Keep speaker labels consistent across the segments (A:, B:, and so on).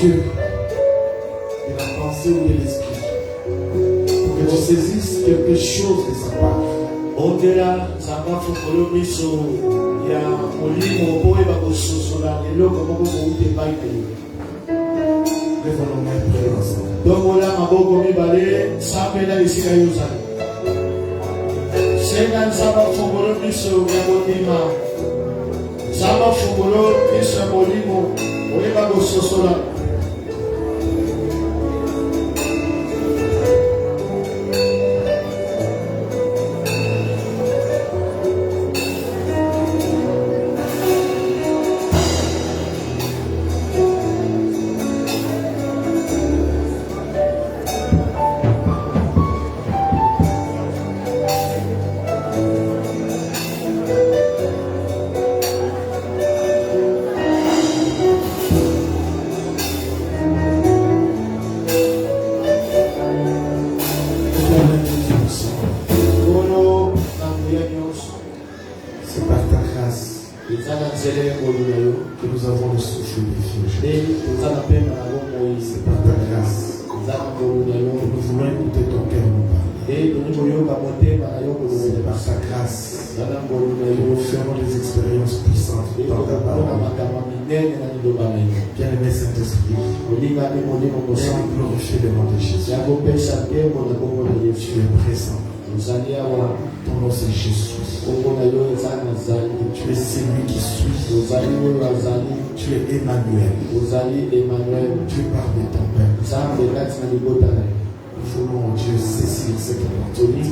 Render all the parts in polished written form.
A: yeux de la pensée ou de l'esprit, pour que tu saisisses quelque chose de sa part. Lève nos mains pour ensemble.
B: Senga nzaba funguro miso ya botima. Nzaba funguro miso ya molimo. Oyeba bososola.
A: C'est par ta grâce que nous avons le souffle de Dieu. C'est par ta grâce que nous voulons écouter ton cœur nous parler. C'est par ta grâce que nous ferons des expériences puissantes dans ta parole. Bien-aimé Saint-Esprit, viens glorifier le nom de Jésus. Tu es présent. Ton nom c'est Jésus. Tu es celui qui suit. Tu es Emmanuel. Tu parles de ton Père. Nous voulons, Dieu, saisir cette opportunité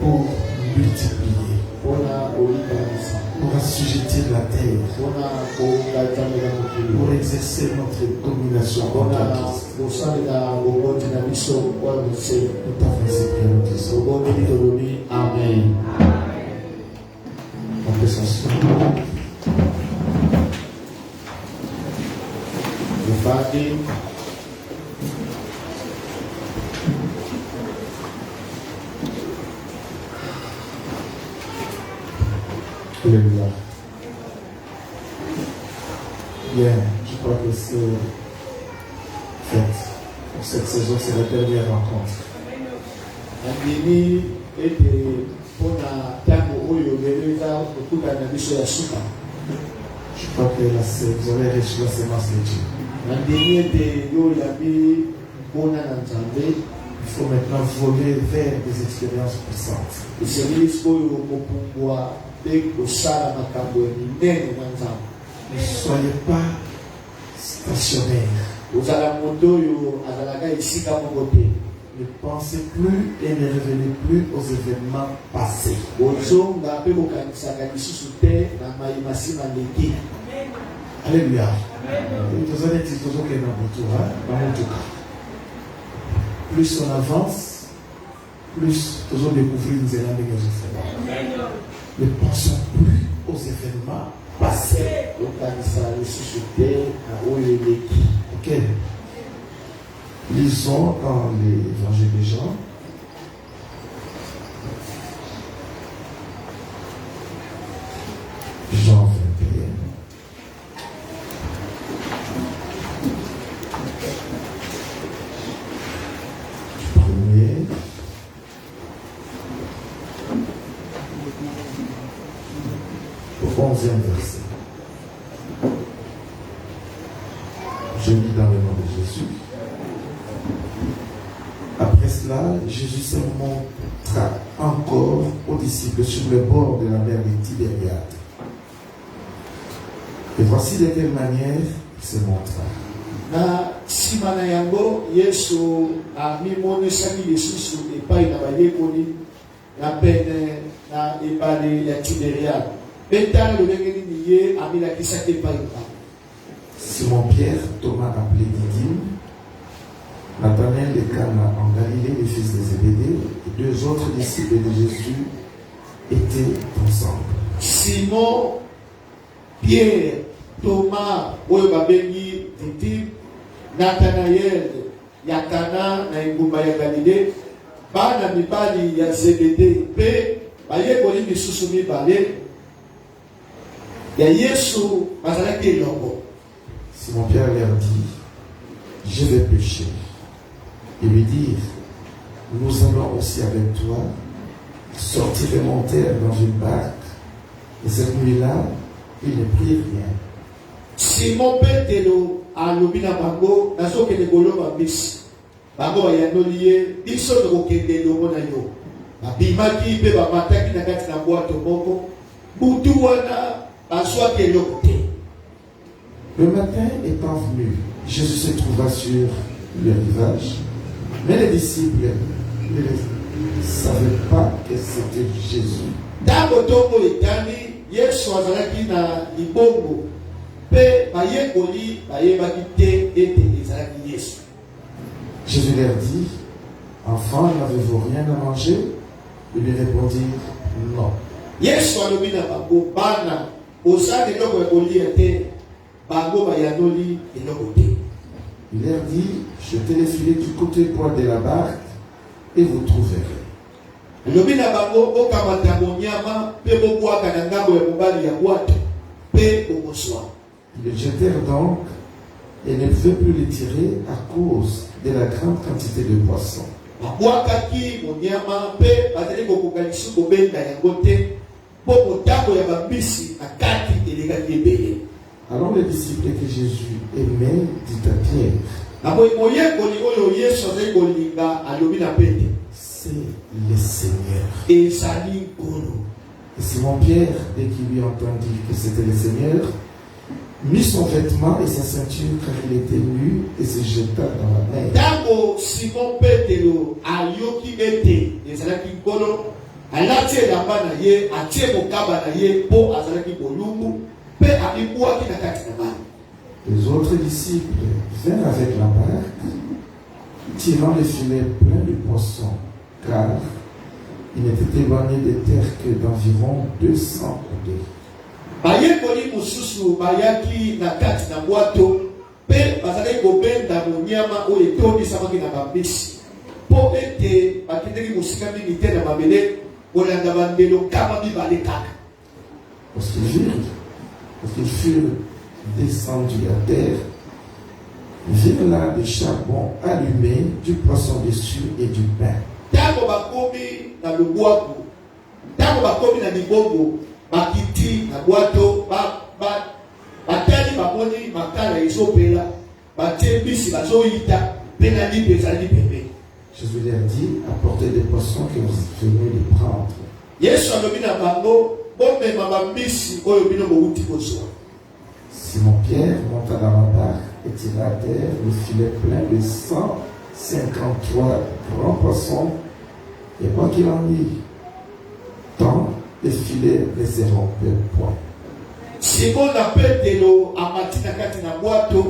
A: pour multiplier, pour assujettir la terre, pour exercer notre domination contre Christ. Nous t'avons ces prières, nous disons
B: Amen.
A: On peut s'asseoir. Alléluia. Bien, je crois que cette saison, c'est la dernière rencontre. Je crois que vous avez reçu la sémence de Dieu. Il faut maintenant voler vers des expériences puissantes. Ne soyez pas stationnaire. Ne pensez plus et ne revenez plus aux événements passés. Alléluia. Plus on avance, plus nous allons découvrir les événements. Ne pensons plus aux événements passés. Ok. Lisons dans l'évangile de Jean. Jean 21. Premier. Au 11e verset. Je lis dans le nom de Jésus. Après cela, Jésus se montra encore aux disciples sur le bord de la mer de Tibériade. Et voici de quelle manière il se montra.
B: Na simana yango Yesu amimonesaki lisusu epai na bayekoli na pene na ebale ya Tibériade. Petana lobenge nini ye amilakisaki epai na
A: Simon-Pierre, Thomas appelé Didyme, Nathanaël de Cana en Galilée, les fils de Zébédée, et deux autres disciples de Jésus étaient ensemble.
B: Simon, Pierre, Thomas, oyo babengi Didyme, Nathanaël ya Cana na engumba ya Galilée, bana mibali ya Zébédée pe bayekoli misusu mibale ya Yesu bazalaki elongo.
A: Simon-Pierre leur dit, je vais pêcher. Et lui dire, nous allons aussi avec toi sortir et monter dans une barque. Et cette nuit-là, il ne prit rien.
B: Simon Petero a lobina bango, naso ke negolo babisi. Bango ya noliye, biso no kende lobo na yo. Babimaki pe bamataki na kati na boato moko. Butu wana baswa ke lokote.
A: Le matin étant venu, Jésus se trouva sur le rivage, mais les disciples ne savaient pas que c'était Jésus.
B: Tango tongo etani, Yesu azalaki na ibongo. Pe bayekoli bayebaki te ete ezalaki Yesu.
A: Jésus leur dit, enfants, n'avez-vous rien à manger? Ils lui répondirent, non.
B: Yesu alobi na bango bana osali eloko ya kolia te, bango bayanoli eloko te.
A: Il leur dit, jetez les filets du côté droit de la barque et vous trouverez.
B: Alobi na bango okamata monyama pe bobwaka na ngambo ya mobali ya bwato pe bokoswa.
A: Ils le jetèrent donc et ne pouvaient plus les tirer à cause de la grande quantité de poissons.
B: Babwakaki monyama pe bazali kokoka lisu kobenda yango te po motango ya bambisi na kati elekaki ebele.
A: Alors les disciples que Jésus aimait dit à Pierre,
B: moyekoli oyo Yesu azali kolinga alobi na Pete,
A: c'est le Seigneur.
B: ezali nkolo.
A: Et Simon-Pierre, dès qu'il lui entendit que c'était le Seigneur, mit son vêtement et sa ceinture car il était nu et se jeta dans la mer.
B: Tango Simon Petero ayoki ete ezalaki nkolo, alati elamba na ye, atie mokaba na ye po azalaki bolumbu pe abibwaki na kati na mai.
A: Les autres disciples vinrent avec la barque, tirant les filets pleins de poissons, car il n'était éloigné des terres que d'environ 200 coudées.
B: Bayekoli mususu bayaki na kati na bwato pe bazalaki kobenda monyama oyo etondisamaki na bambisi po ete bakendeki mosika mingi te na mabele kolanda bandelo kama mibale kaka.
A: Lorsqu'ils furent descendus à terre, virent là des charbons allumés, du poisson dessus et du pain.
B: Tango bakomi na lubwaku, tango bakomi na libongo, bakiti na bwato, batali bamoni makala ezopela, batie bisi bazoyita, pe na libe ezali pembe.
A: Jésus leur dit, apportez des poissons que vous venez de prendre.
B: Yesu alobi na bango, bomema bambisi oyo bino bouti kozwa.
A: Simon-Pierre monta dans la barque et tira à terre le filet plein de 153 grands poissons. Et quoi qu'il en eût, tant les filets ne se rompaient point.
B: Simon na Petero amati na kati na bwato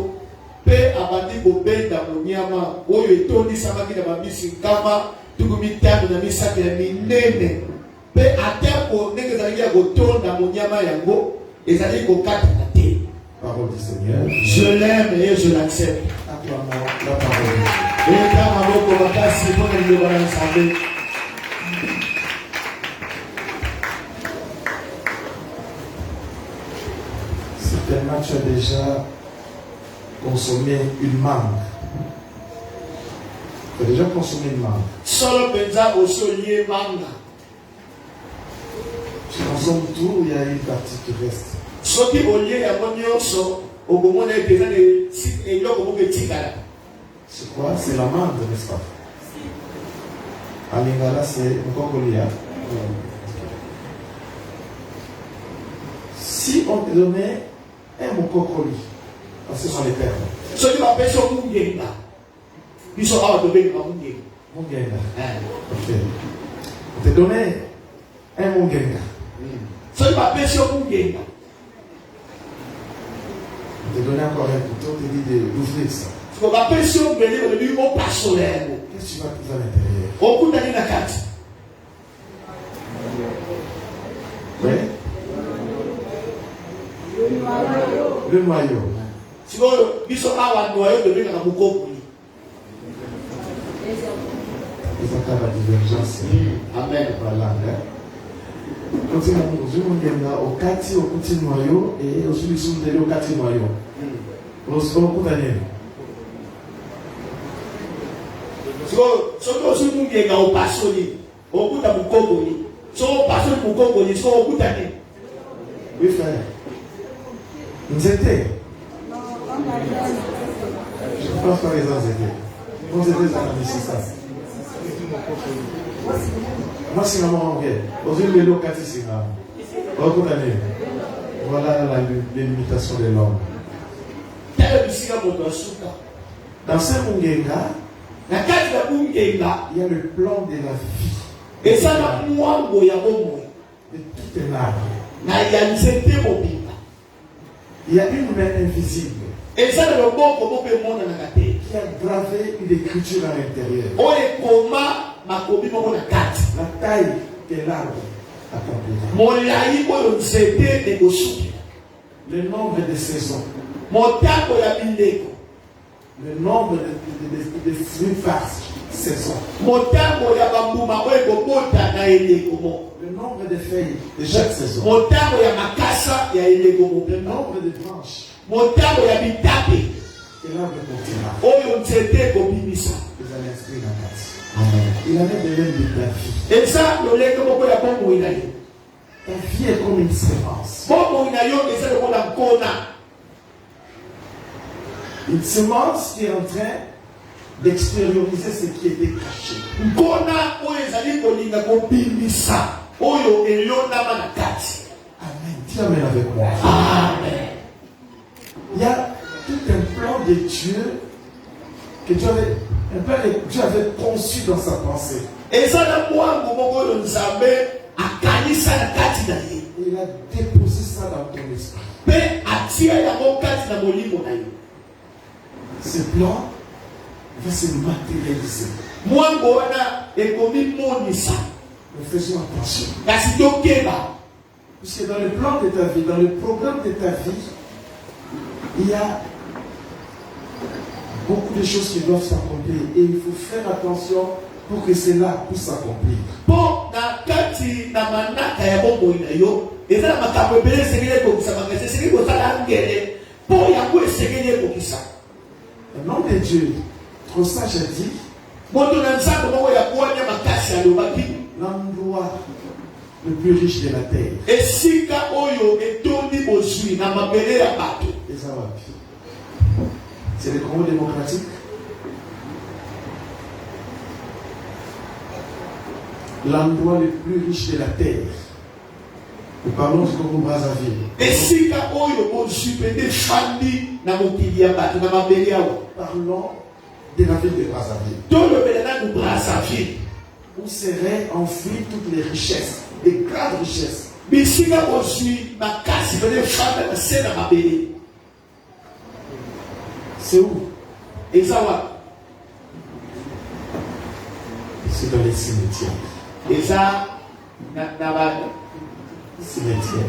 B: pe abandi kobenda monyama oyo etondisamaki na bambisi nkama tuku mitano na misato ya minene pe atako ndenge ezalaki ya kotonda monyama yango ezalaki kokata na te.
A: Parole du Seigneur.
B: Je l'aime et je l'accepte.
A: Acclamons la parole.
B: Eta maboko makasi mpona liloba na Nzambe.
A: Certainement tu as déjà consommé une mangue. Tu as déjà consommé une mangue.
B: Solo penza osolie manga.
A: Tu consommes tout, il y a une partie qui reste.
B: Soki olie yango nyonso okomona ete eza eloko moko etikala.
A: C'est quoi? C'est la mangue, n'est-ce pas? En lingala, c'est Nkokolia. Si on te donnait un mokokoli, parce que ce sont les termes.
B: Soki bapesi omungenga biso awa tobenga mungenga.
A: Mungenga. Ok. On te donnait un mungenga.
B: Soki bapesi omungenga.
A: On te donnait encore un couteau, on te dit d'ouvrir ça.
B: Soki bapesi omungeli olobi opasola yango.
A: Qu'est-ce que tu vas trouver à l'intérieur?
B: Okutani na kati.
A: Oui? Le noyau.
B: Sikoyo biso awa noyau tobengaka mokokoli.
A: Il faut avoir la divergence.
B: Amen.
A: Voilà. Quand tu as au kati au petit noyau et au sous au kati noyau. Oui, frère. Nous étions. Je ne pense pas que les gens étaient. Vous étiez dans la mission, ça. Moi, c'est maman, ok. Aujourd'hui, le local, c'est ça. Voilà la limitation de l'homme. Dans ce Mungenga, il y a le plan de la vie.
B: Et ça,
A: de tout un arbre. Il y a une main invisible
B: et ça, le bon
A: qui a gravé une écriture à l'intérieur. La taille de l'arbre accomplira. Le nombre de saisons. Le nombre de fruits par saison. Le nombre de feuilles de chaque saison. Le nombre de branches. Et l'arbre continuera. Vous allez inscrire la carte. Il avait de l'aide de ta vie.
B: Et ça, le lait comme on a
A: Ta vie est comme une sémence. Une semence qui est en train d'extérioriser ce qui était caché. Amen. Dis amen avec moi.
B: Amen.
A: Il y a tout un plan de Dieu que Dieu avait conçu dans sa pensée.
B: Et ça,
A: il a déposé ça dans ton esprit. Ce plan va se matérialiser. Nous faisons attention. Puisque dans le plan de ta vie, dans le programme de ta vie, il y a beaucoup de choses qui doivent s'accomplir. Et il faut faire attention pour que cela puisse s'accomplir. Un homme de Dieu, trop sage, a dit l'endroit le plus riche de la terre.
B: Et si
A: c'est le Congo démocratique. L'endroit le plus riche de la terre. Nous parlons du Congo Brazzaville.
B: Et si
A: parlons de la ville de Brazzaville. Où seraient enfouies toutes les richesses, les grandes richesses. C'est où? C'est dans les cimetières.
B: Et ça,
A: cimetière.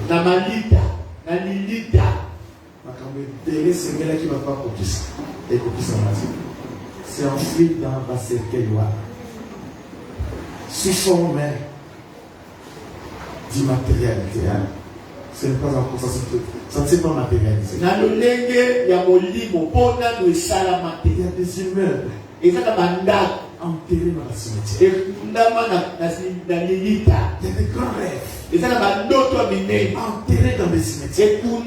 A: C'est enfoui dans la cercueil. Sous forme d'immatérialité. Ce n'est pas encore ça ne s'est pas matérialisé. Il y a des immeubles enterrés dans la cimetière. Il y a des grands rêves enterrés dans les cimetières. Pour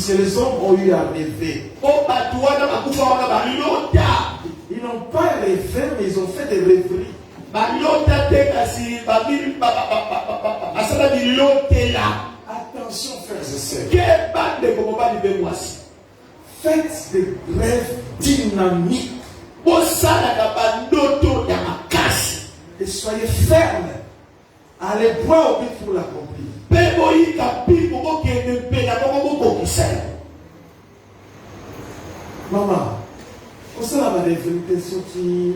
A: que les hommes ont eu à rêver. Ils n'ont pas rêvé, mais ils ont fait des rêveries. Attention, frères et sœurs. Faites des rêves dynamiques. Et soyez fermes. Allez boire au but pour l'accomplir. Maman, pour ça, la vérité, ce qui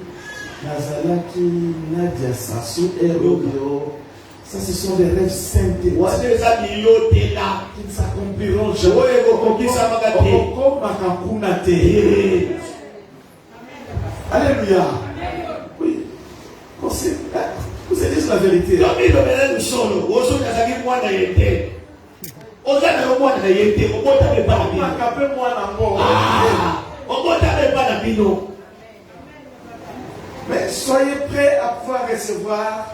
A: Nazalaki, Nadia Sassou, Erodeo, ça ce sont des rêves saints qui ne s'accompliront jamais. Alléluia. Oui. Vous êtes la vérité.
B: Mais soyez prêts à pouvoir recevoir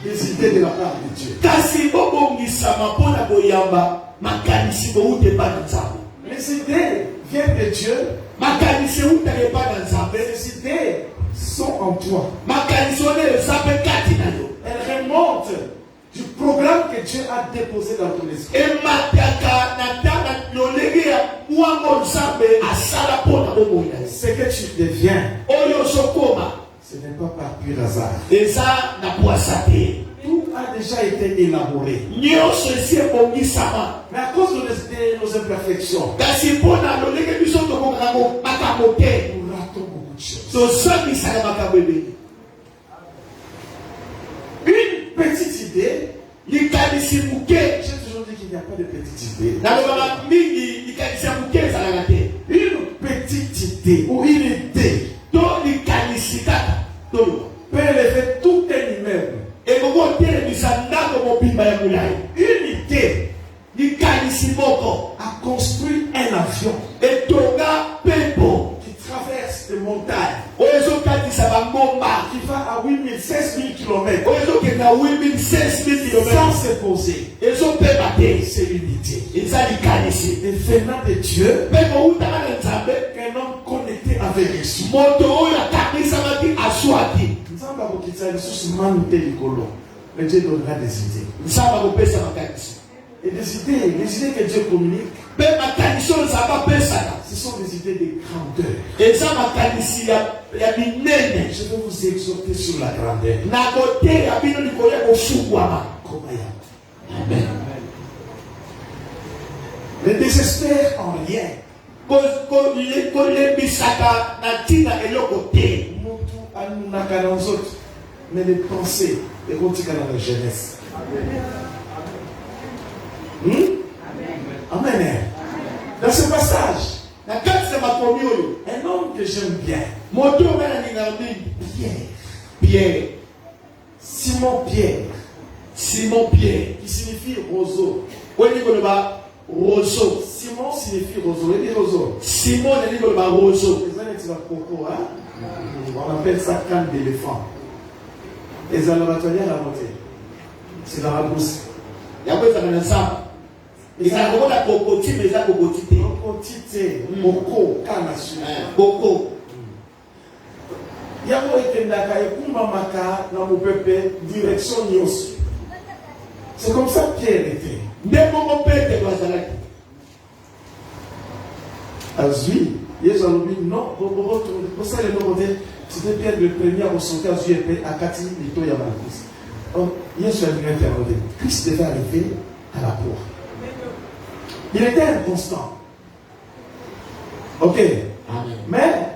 B: des idées de la part de Dieu. Les idées viennent de Dieu. Les idées sont en toi. Elles remontent du programme que Dieu a déposé dans ton esprit. Ce que tu deviens, ce n'est pas par pur hasard. Tout a déjà été élaboré. Mais à cause de nos imperfections, nous ratons beaucoup de choses. Une petite idée, j'ai toujours dit qu'il n'y a pas de petite idée. Une petite idée ou une idée peut élever tout un immeuble. Une idée a construit un avion qui traverse des montagnes, qui va à 8 000, 16 000 km sans se poser. C'est une idée. Et venant de Dieu, qu'un homme connecté avec Jésus. Mais Dieu donnera des idées. Et des idées que Dieu communique, ce sont des idées de grandeur. Je vais vous exhorter sur la grandeur. Amen. Ne désespère en rien. Mais les pensées, les continuent dans la jeunesse. Amen. Dans ce passage, un homme que j'aime bien, Pierre, Simon Pierre, qui signifie roseau. Simon signifie roseau. Il dit roseau.
C: Simon est le roseau.
B: On appelle ça canne d'éléphant. Les alamatoyens à la montée. C'est dans la brousse.
C: Il y a quoi ça dans ça? Il y a quoi la cocotite, mais la cocotite.
B: Cocotite, coco, canne à sucre.
C: Coco.
B: Il y a quoi qui est là, Kumamaka, dans mon peuple, direction Nyos. C'est comme ça que Pierre était.
C: Même mon père était dans la vie.
B: Azui, Yesu alobi non, vous savez le côté, c'était Pierre le premier à ressortir Azui à Kati, Lito Yamakus. Donc, Yesu a venu interroger. Christ devait arriver à la porte. Il était inconstant. Ok.
C: Amen.
B: Mais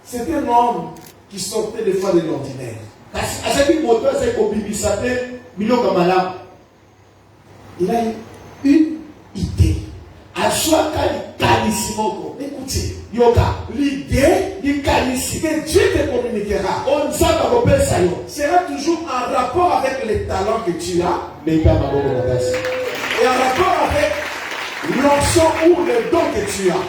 B: c'était un homme qui sortait des fois de l'ordinaire. Il a une idée. Écoutez, l'idée que Dieu te communiquera sera toujours en rapport avec les talents que tu as et en rapport avec l'onction ou le don que tu as.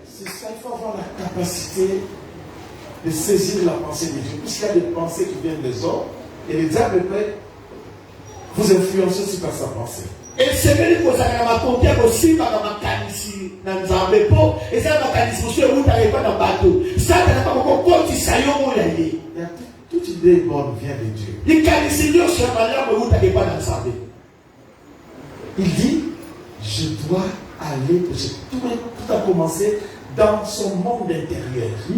B: C'est ça, il faut avoir la capacité de saisir la pensée de Dieu. Puisqu'il y a des pensées qui viennent des hommes, et le diable peut vous influencer aussi par sa pensée.
C: Et c'est vrai que vous avez ma confiance aussi par ma qualité dans le pot et ça ma qualité aussi où tu n'arrives pas dans le bateau. Ça n'a pas beaucoup de choses à y.
B: Toute idée bonne vient de Dieu.
C: Les qualités de Dieu où tu n'arrives pas dans le sable.
B: Il dit, je dois aller, tout a commencé dans son monde intérieur. Je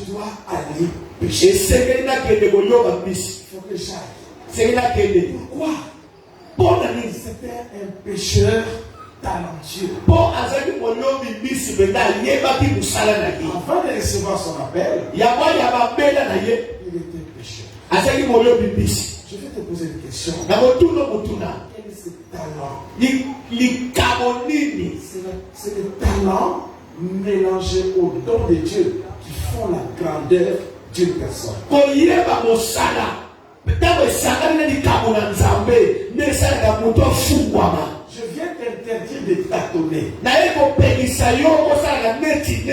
B: dois aller pécher. Il faut que j'aille. Pourquoi? C'était un pécheur talentueux. Avant de recevoir son appel, il était pécheur. Je vais te poser une question. Quel est ce talent? C'est le talent mélangé au don de Dieu qui font la grandeur d'une personne.
C: koyeba mosala ntango esangani na likambo na nzambe nde esalaka moto afungwama.
B: Je viens t'interdire de tâtonner.
C: naye kopekisa yo kosalaka neti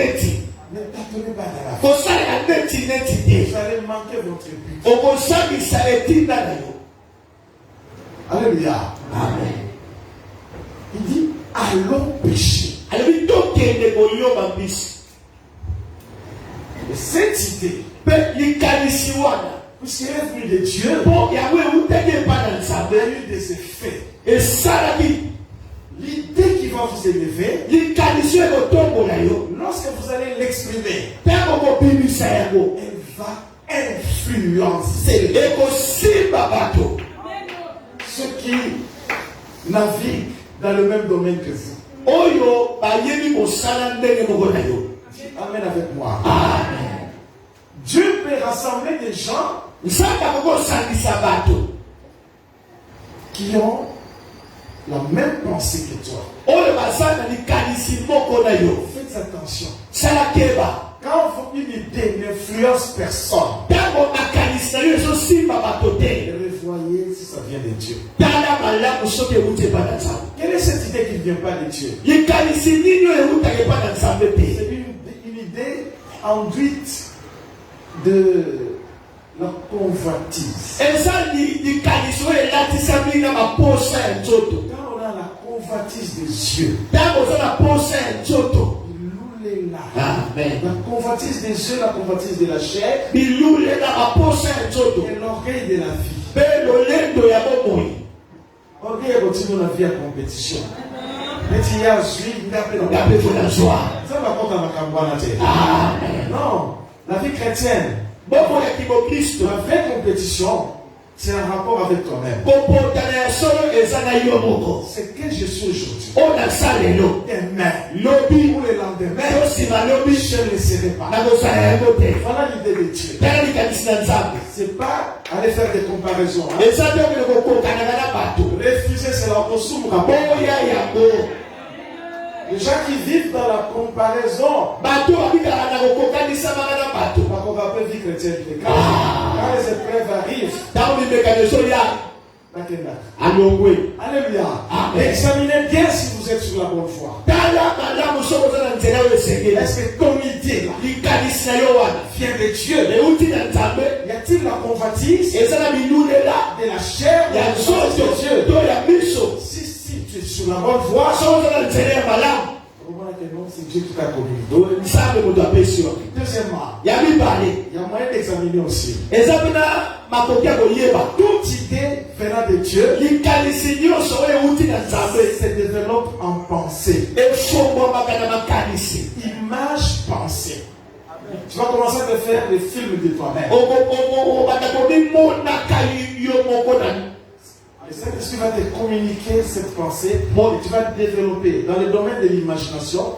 B: Ne tâtonnez pas dans la vie.
C: kosalaka neti te
B: Vous allez manquer votre but.
C: okosambisa etinda na yo.
B: Alléluia.
C: Amen.
B: Il dit, allons pécher.
C: alobi tokende koyoba mbisi.
B: Et cette idée,
C: mpe likanisi wana
B: puisqu'elle est venue de Dieu,
C: mpo yango eutaki epa na
B: a
C: nzambe
B: eu des effets.
C: esalaki
B: L'idée qui va vous élever,
C: likanisi ekotombola yo
B: lorsque vous allez l'exprimer,
C: ntango kobimisa yango
B: elle va influencer
C: ekosimba bato
B: ceux qui naviguent dans le même domaine que vous.
C: oyo bayebi mosala ndenge moko na yo.
B: Amen avec moi.
C: Amen.
B: Dieu peut rassembler des gens
C: nzambe akokosangisa bato
B: qui ont la même pensée que toi.
C: oyo baza na likanisi moko na yo.
B: Faites attention.
C: sala keba
B: Quand une idée n'influence personne,
C: ntango makanisi na yo ezosimba bato te
B: revoyez si ça vient de Dieu.
C: tala malamu soki euti epa na nzambe.
B: Quelle est cette idée qui ne vient pas de Dieu?
C: likanisi nini oyo eutaki epa na nzambe te.
B: C'est une idée enduite de la convoitise.
C: eza likanisi oyo elatisami na maposa ya nzoto.
B: Quand on a la convoitise des yeux,
C: ntango oza na posa ya nzoto.
B: bilulela.
C: Amen.
B: La convoitise des yeux, la convoitise de la chair
C: bilule na maposa ya nzoto
B: et l'orgueil de la vie.
C: mpe lolendo ya bomoi.
B: Orgueil est continué la vie à compétition. Mais il y a celui qui a fait
C: ngape tona zwa.
B: ça va compter ma campagne.
C: Amen.
B: Non, la vie chrétienne,
C: bomoi ya kikokristo
B: la vraie compétition, c'est un rapport avec toi-même.
C: kopotana ya solo eza na yo moko.
B: C'est que je suis aujourd'hui.
C: oyo naza lelo
B: Demain,
C: lobi
B: pour le lendemain,
C: tosima lobi
B: je ne le serai pas.
C: nakozala yango te.
B: Voilà l'idée de Dieu.
C: tala likanisi na nzambe
B: C'est pas aller faire des comparaisons. Hein.
C: eza te okende kokokanaka na bato
B: Refuser, c'est l'autosoume.
C: boya yango.
B: Les gens qui vivent dans la comparaison,
C: bato babikaka na kokokanisama na bato
B: par contre, après vie chrétienne, quand les épreuves arrivent,
C: ntango mimekano ezoya
B: Nakenda.
C: alongwe.
B: Alléluia.
C: Amen.
B: Examinez bien si vous êtes sur la bonne voie.
C: tala malamu soki oza na nzela oyo esengeli.
B: Est-ce que ton idée là,
C: likanisi na yo wana
B: vient de Dieu?
C: euti na nzambe
B: Y a-t-il la convoitise
C: eza na bilulela
B: de la chair ou
C: ya
B: de la force
C: nzoto
B: de Dieu?
C: to ya miso.
B: Si tu es sur la bonne voie,
C: soki oza na nzela ya malamu
B: reconnaît que non, c'est Dieu qui t'a communiqué.
C: nzambe moto apesi yo.
B: Deuxièmement,
C: ya mibale
B: il y a moyen d'examiner aussi.
C: eza mpena makoki ya koyeba
B: Toute idée venant de Dieu
C: likanisi nyonso oyo euti na nzambe
B: se développe en pensée.
C: efongwamaka na makanisi.
B: Image, pensée. Tu vas commencer à te faire des films de toi-même.
C: obanda komimonaka yo moko na
B: Le Saint-Esprit va te communiquer cette pensée. Bon, et tu vas te développer dans le domaine de l'imagination.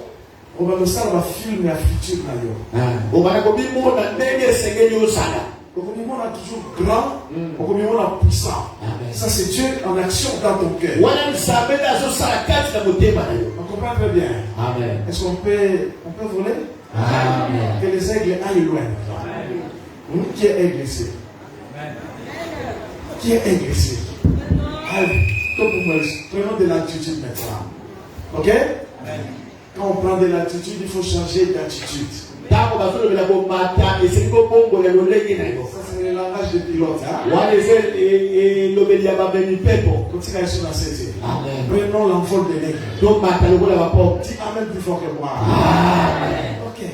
B: On va me ça, on va filmer la future.
C: obanda komimona ndenge esengeli osala.
B: Donc, on a toujours grand, on a puissant.
C: Amen.
B: Ça, c'est Dieu en action dans ton cœur.
C: wana nzambe nde azosala kati na motema na yo.
B: On comprend très bien.
C: Amen.
B: Est-ce qu'on peut voler?
C: Amen.
B: Que les aigles aillent loin. Qui est aigle ici? Qui est aigle ici? Prenons de l'altitude maintenant. Ok? Quand on prend de l'altitude, il faut changer d'attitude.
C: ntango bazolobela komata esili kobongola lolenge na yo.
B: Ça, c'est le langage de pilote. Hein?
C: wana eza elobeli ya bamemi mpepo.
B: Continue sur la CT.
C: Amen.
B: Prenons l'envol de l'aigle.
C: tomata lokola bapope.
B: Dis Amen plus fort que moi.
C: Amen.
B: Ok.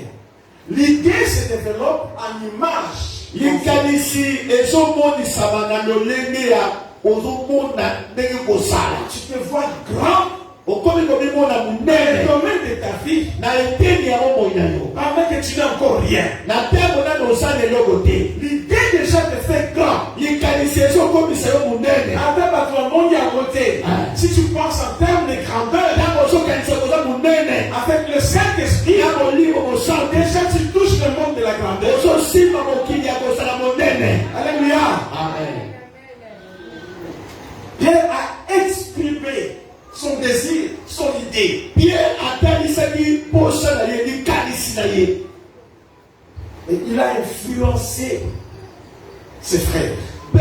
B: L'idée se développe en image.
C: likanisi ezomonisama na lolenge ya ozomona ndenge kosala.
B: Tu te vois grand
C: okomi komimona
B: dans le
C: monene
B: domaine de ta vie.
C: na eteni ya bomoi na yo.
B: Avant que tu n'aies encore rien.
C: na ntango nano osala eloko te.
B: L'idée déjà te fait grand.
C: likanisi ezokomisa yo monene.
B: Avec votre monde à côté.
C: Ah.
B: Si tu penses en termes de grandeur,
C: ntango ozokanisa koza monene
B: avec le Saint-Esprit,
C: ya molimo mosante
B: déjà tu touches le monde de la grandeur.
C: ozosimba mokili ya kozala monene.
B: Alléluia.
C: Amen.
B: Pierre a exprimé son désir, son idée.
C: pierre atalisaki posa na ye likanisi na ye.
B: Et il a influencé ses frères.
C: Et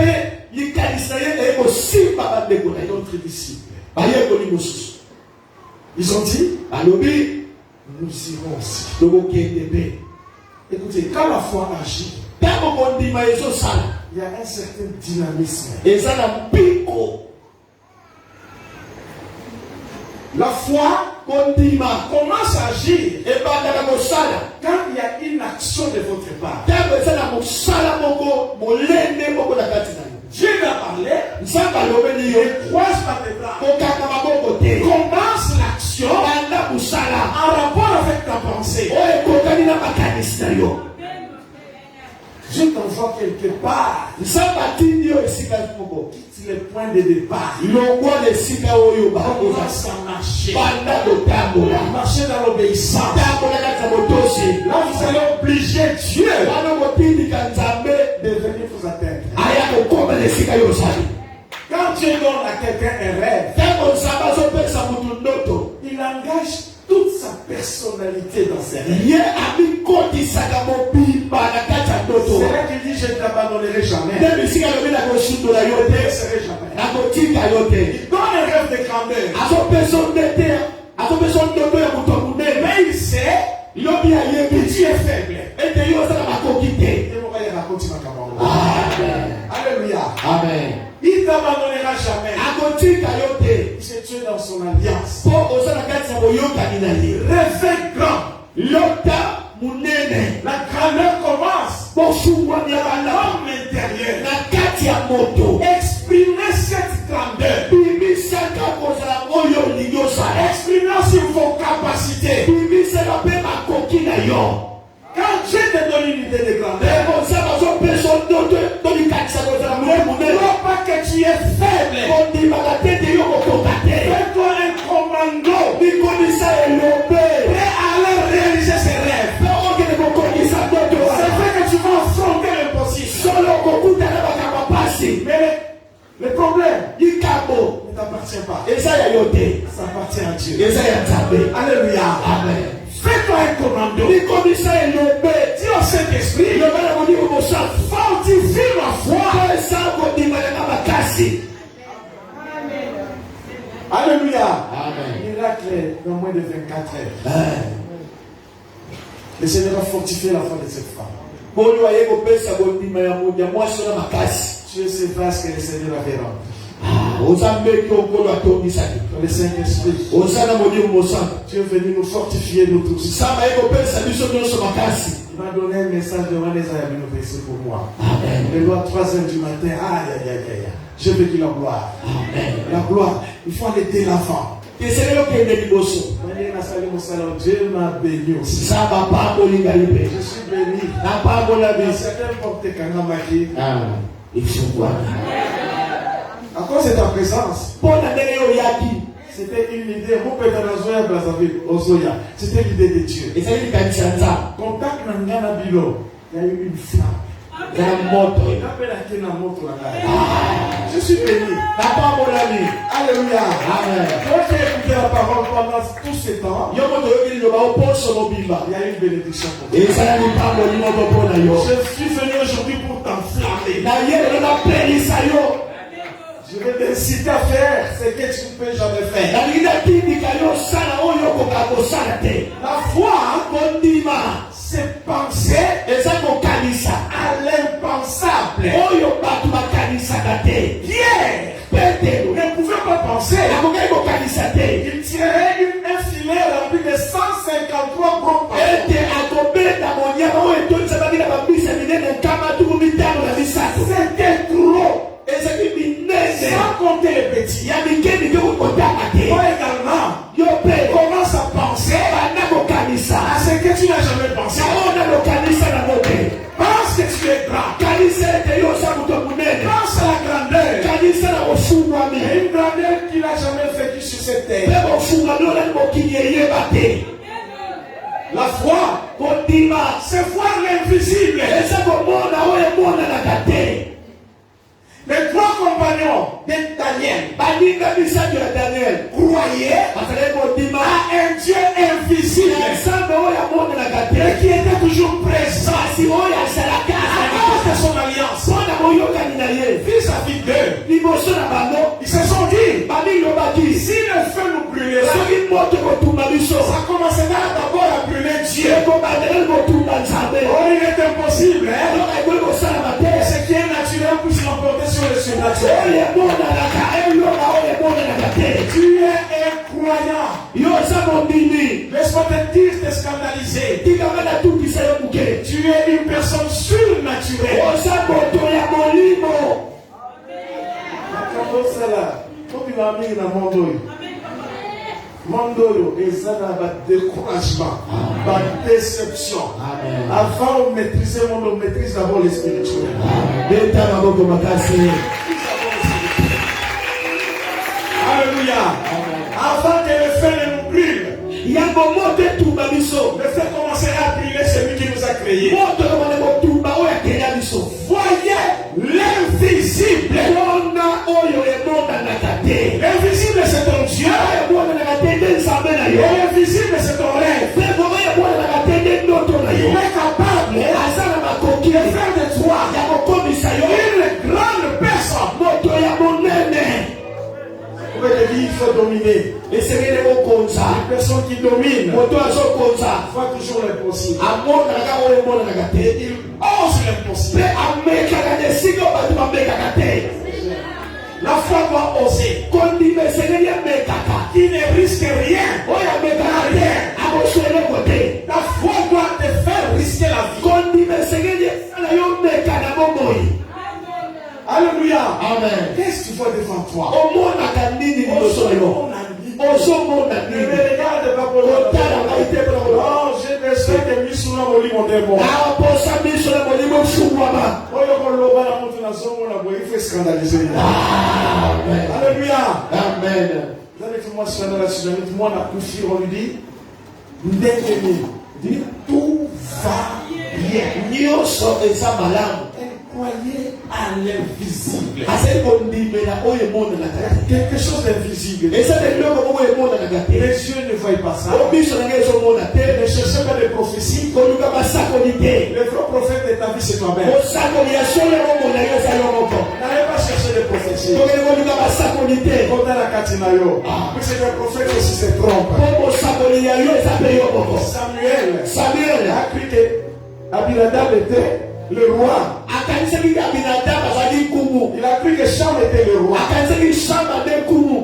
B: D'autres disciples. Ils ont dit, nous irons aussi. Écoutez, quand la foi agit, il y a un certain dynamisme. La foi commence à agir quand il y a une action de votre part. Dieu va parler, croise par tes bras, commence l'action en rapport avec ta pensée. Dieu t'envoie quelque part. Quitte le point de départ. Commence à marcher. Marcher dans l'obéissance. Là, vous allez obliger Dieu de venir vous atteindre. Quand Dieu donne à quelqu'un un rêve, il engage toute sa personnalité dans ses rêves. C'est là qu'il dit, je ne t'abandonnerai jamais. Je ne serai jamais. Il donne un rêve de grandeur. Mais il sait que tu es faible. Alléluia.
C: Amen.
B: Il ne t'abandonnera jamais. Il s'est tué dans son alliance. Réveil grand. La grandeur commence dans l'homme intérieur. Exprimez cette grandeur. Exprimez sur vos capacités. Quand Dieu te donne une idée de grandeur, ne crois pas que tu es faible. Fais-toi un commando prêt à aller réaliser ses rêves. C'est vrai que tu vas affronter l'impossible. Mais le problème ne t'appartient pas. Ça appartient à Dieu. Alléluia.
C: Amen.
B: Fais-toi un commando. Dis au Saint-Esprit, fortifie ma foi. Alléluia.
C: Amen.
B: Miracle dans moins de 24 heures. Le Seigneur a fortifié la foi de cette femme. Tu es ce vase que le Seigneur avait rempli. Le Saint-Esprit, tu es venu nous fortifier nous tous. Il m'a donné un message de Vanessa pour moi. Il doit 3h du matin. Je veux qu'il la gloire. La gloire, il faut aller dès l'avant. Dieu m'a béni aussi. Je suis béni. Certains portent Kangamaki. À cause de ta présence. C'était une idée. C'était l'idée de Dieu. Contact Nangana Bilo. Il y a eu une flamme. Je suis béni. Alléluia. Quand tu as écouté la parole pendant tout ce temps, il y a une bénédiction pour toi. Je suis venu aujourd'hui pour t'enflammer. Je vais t'inciter à faire ce que tu ne peux jamais faire. La foi, c'est penser à l'impensable. Pierre ne pouvait pas penser. Il tirait un filet rempli de 153 gros poissons. C'était trop. Sans compter les petits. Toi également, commence à penser à ce que tu n'as jamais pensé. Pense que tu es grand. Pense à la grandeur. Et une grandeur qu'il n'a jamais vécue sur cette terre. La foi, c'est voir l'invisible. Les trois compagnons de Daniel croyaient à un Dieu invisible et qui était toujours présent.
C: ils se sont dit, si le feu nous brûlera, ça commencera d'abord à brûler Dieu. Oh, il est impossible, hein? Ce qui est naturel puisse l'emporter sur le surnaturel. Tu es incroyant. Laisse-moi te dire, te scandaliser. Tu es une personne surnaturelle. Mondoyo, et ça n'a pas de découragement, pas de déception. Avant de maîtriser mon on maîtrise d'abord les spirituels. Alléluia. Avant que le feu ne nous brûle, le feu commencera à brûler celui qui nous a créés. Voyez l'invisible. L'invisible c'est ton Dieu. L'invisible c'est ton rêve. Il est capable de faire de toi une grande personne. Vous pouvez dire, il faut dominer. Les personnes qui dominent voient toujours l'impossible. Ils osent l'impossible. La foi doit oser. Qui ne risque rien. La foi doit te faire risquer la vie. Alléluia. Amen. Qu'est-ce que tu vois devant toi? Ne me regarde pas pour l'autre. Non, j'ai des soeurs qui mis sous mon lit mon démon. Il faut scandaliser. Alléluia. Amen. Vous allez faire moi scandaliser. Moi, on a couché, on lui dit, tout va bien. Croyez à l'invisible. Quelque chose d'invisible. Les yeux ne voient pas ça. Ne cherchez pas de prophéties. Le vrai prophète de ta vie, c'est toi-même. N'allez pas chercher des prophéties. C'est que le prophète aussi se trompe. Samuel a cru que Abinadab était le roi. Il a cru que Cham était le roi.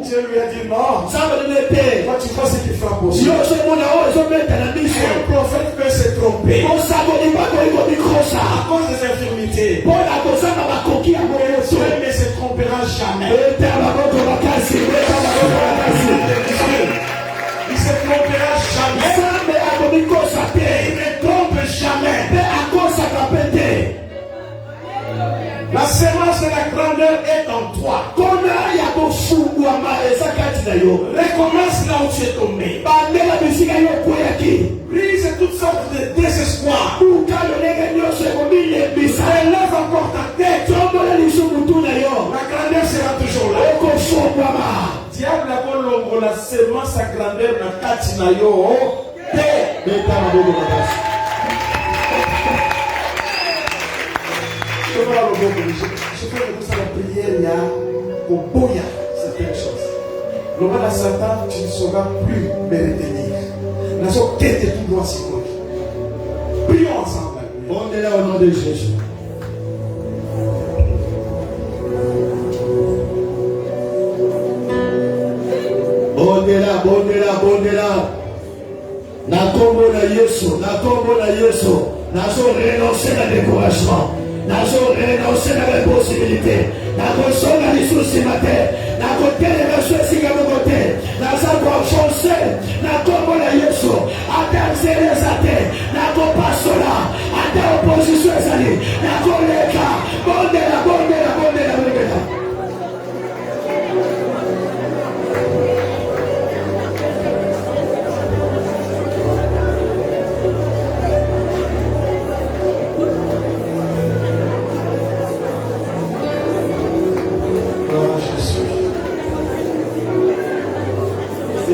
C: Dieu lui a dit non. Quand tu vois ce qui frappe aussi. Un prophète peut se tromper. À cause des infirmités. Dieu ne se trompera jamais. Il se trompera jamais. Il ne trompe jamais. La sémence de la grandeur est en toi. Recommence là où tu es tombé. Brise toutes sortes de désespoir. Relève encore ta tête. La grandeur sera toujours là. Diable a beau l'ombre, la sémence à grandeur na katina yo. Je fais de ça la prière, il y a au boya certaines choses. Le mal à Satan, tu ne sauras plus me retenir. La chose qui était tout droit sur toi. Prions ensemble. On est là au nom de Jésus. Bondela. Na kombo na Yesu. Nazo renoncer à découragement. Nazo renoncer à la possibilité. Nazo na lisusi matin. Nazo télé sika côté. Nazo foncer. Na kombo na Yesu. Ata zerezate. Nazo pasola. Ata opposition ezali. Nazo leka. Bondela.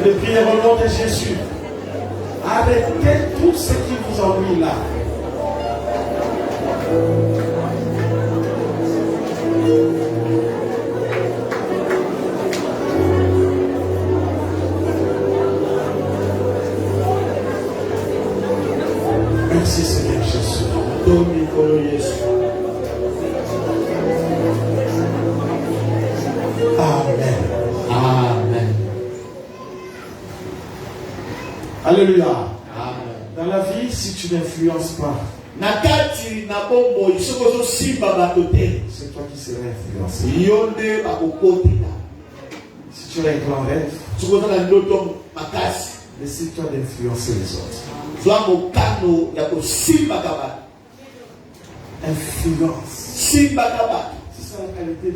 C: De prier au nom de Jésus. Arrêtez tout ce qui vous ennuie là.
B: Tommy Kolo Yesu. Amen. Amen.
A: Alléluia.
B: Amen.
A: Dans la vie, si tu n'influences pas,
B: Nakati na bombo isokozo simba batote.
A: c'est toi qui seras influencé.
B: Yonde bakokotela.
A: Si tu as un grand rêve,
B: Sokozo na ndoto makasi.
A: décide-toi d'influencer les autres.
B: Zwa mokano ya kosimba kabata.
A: Influence.
B: Simba kabata.
A: C'est ça la qualité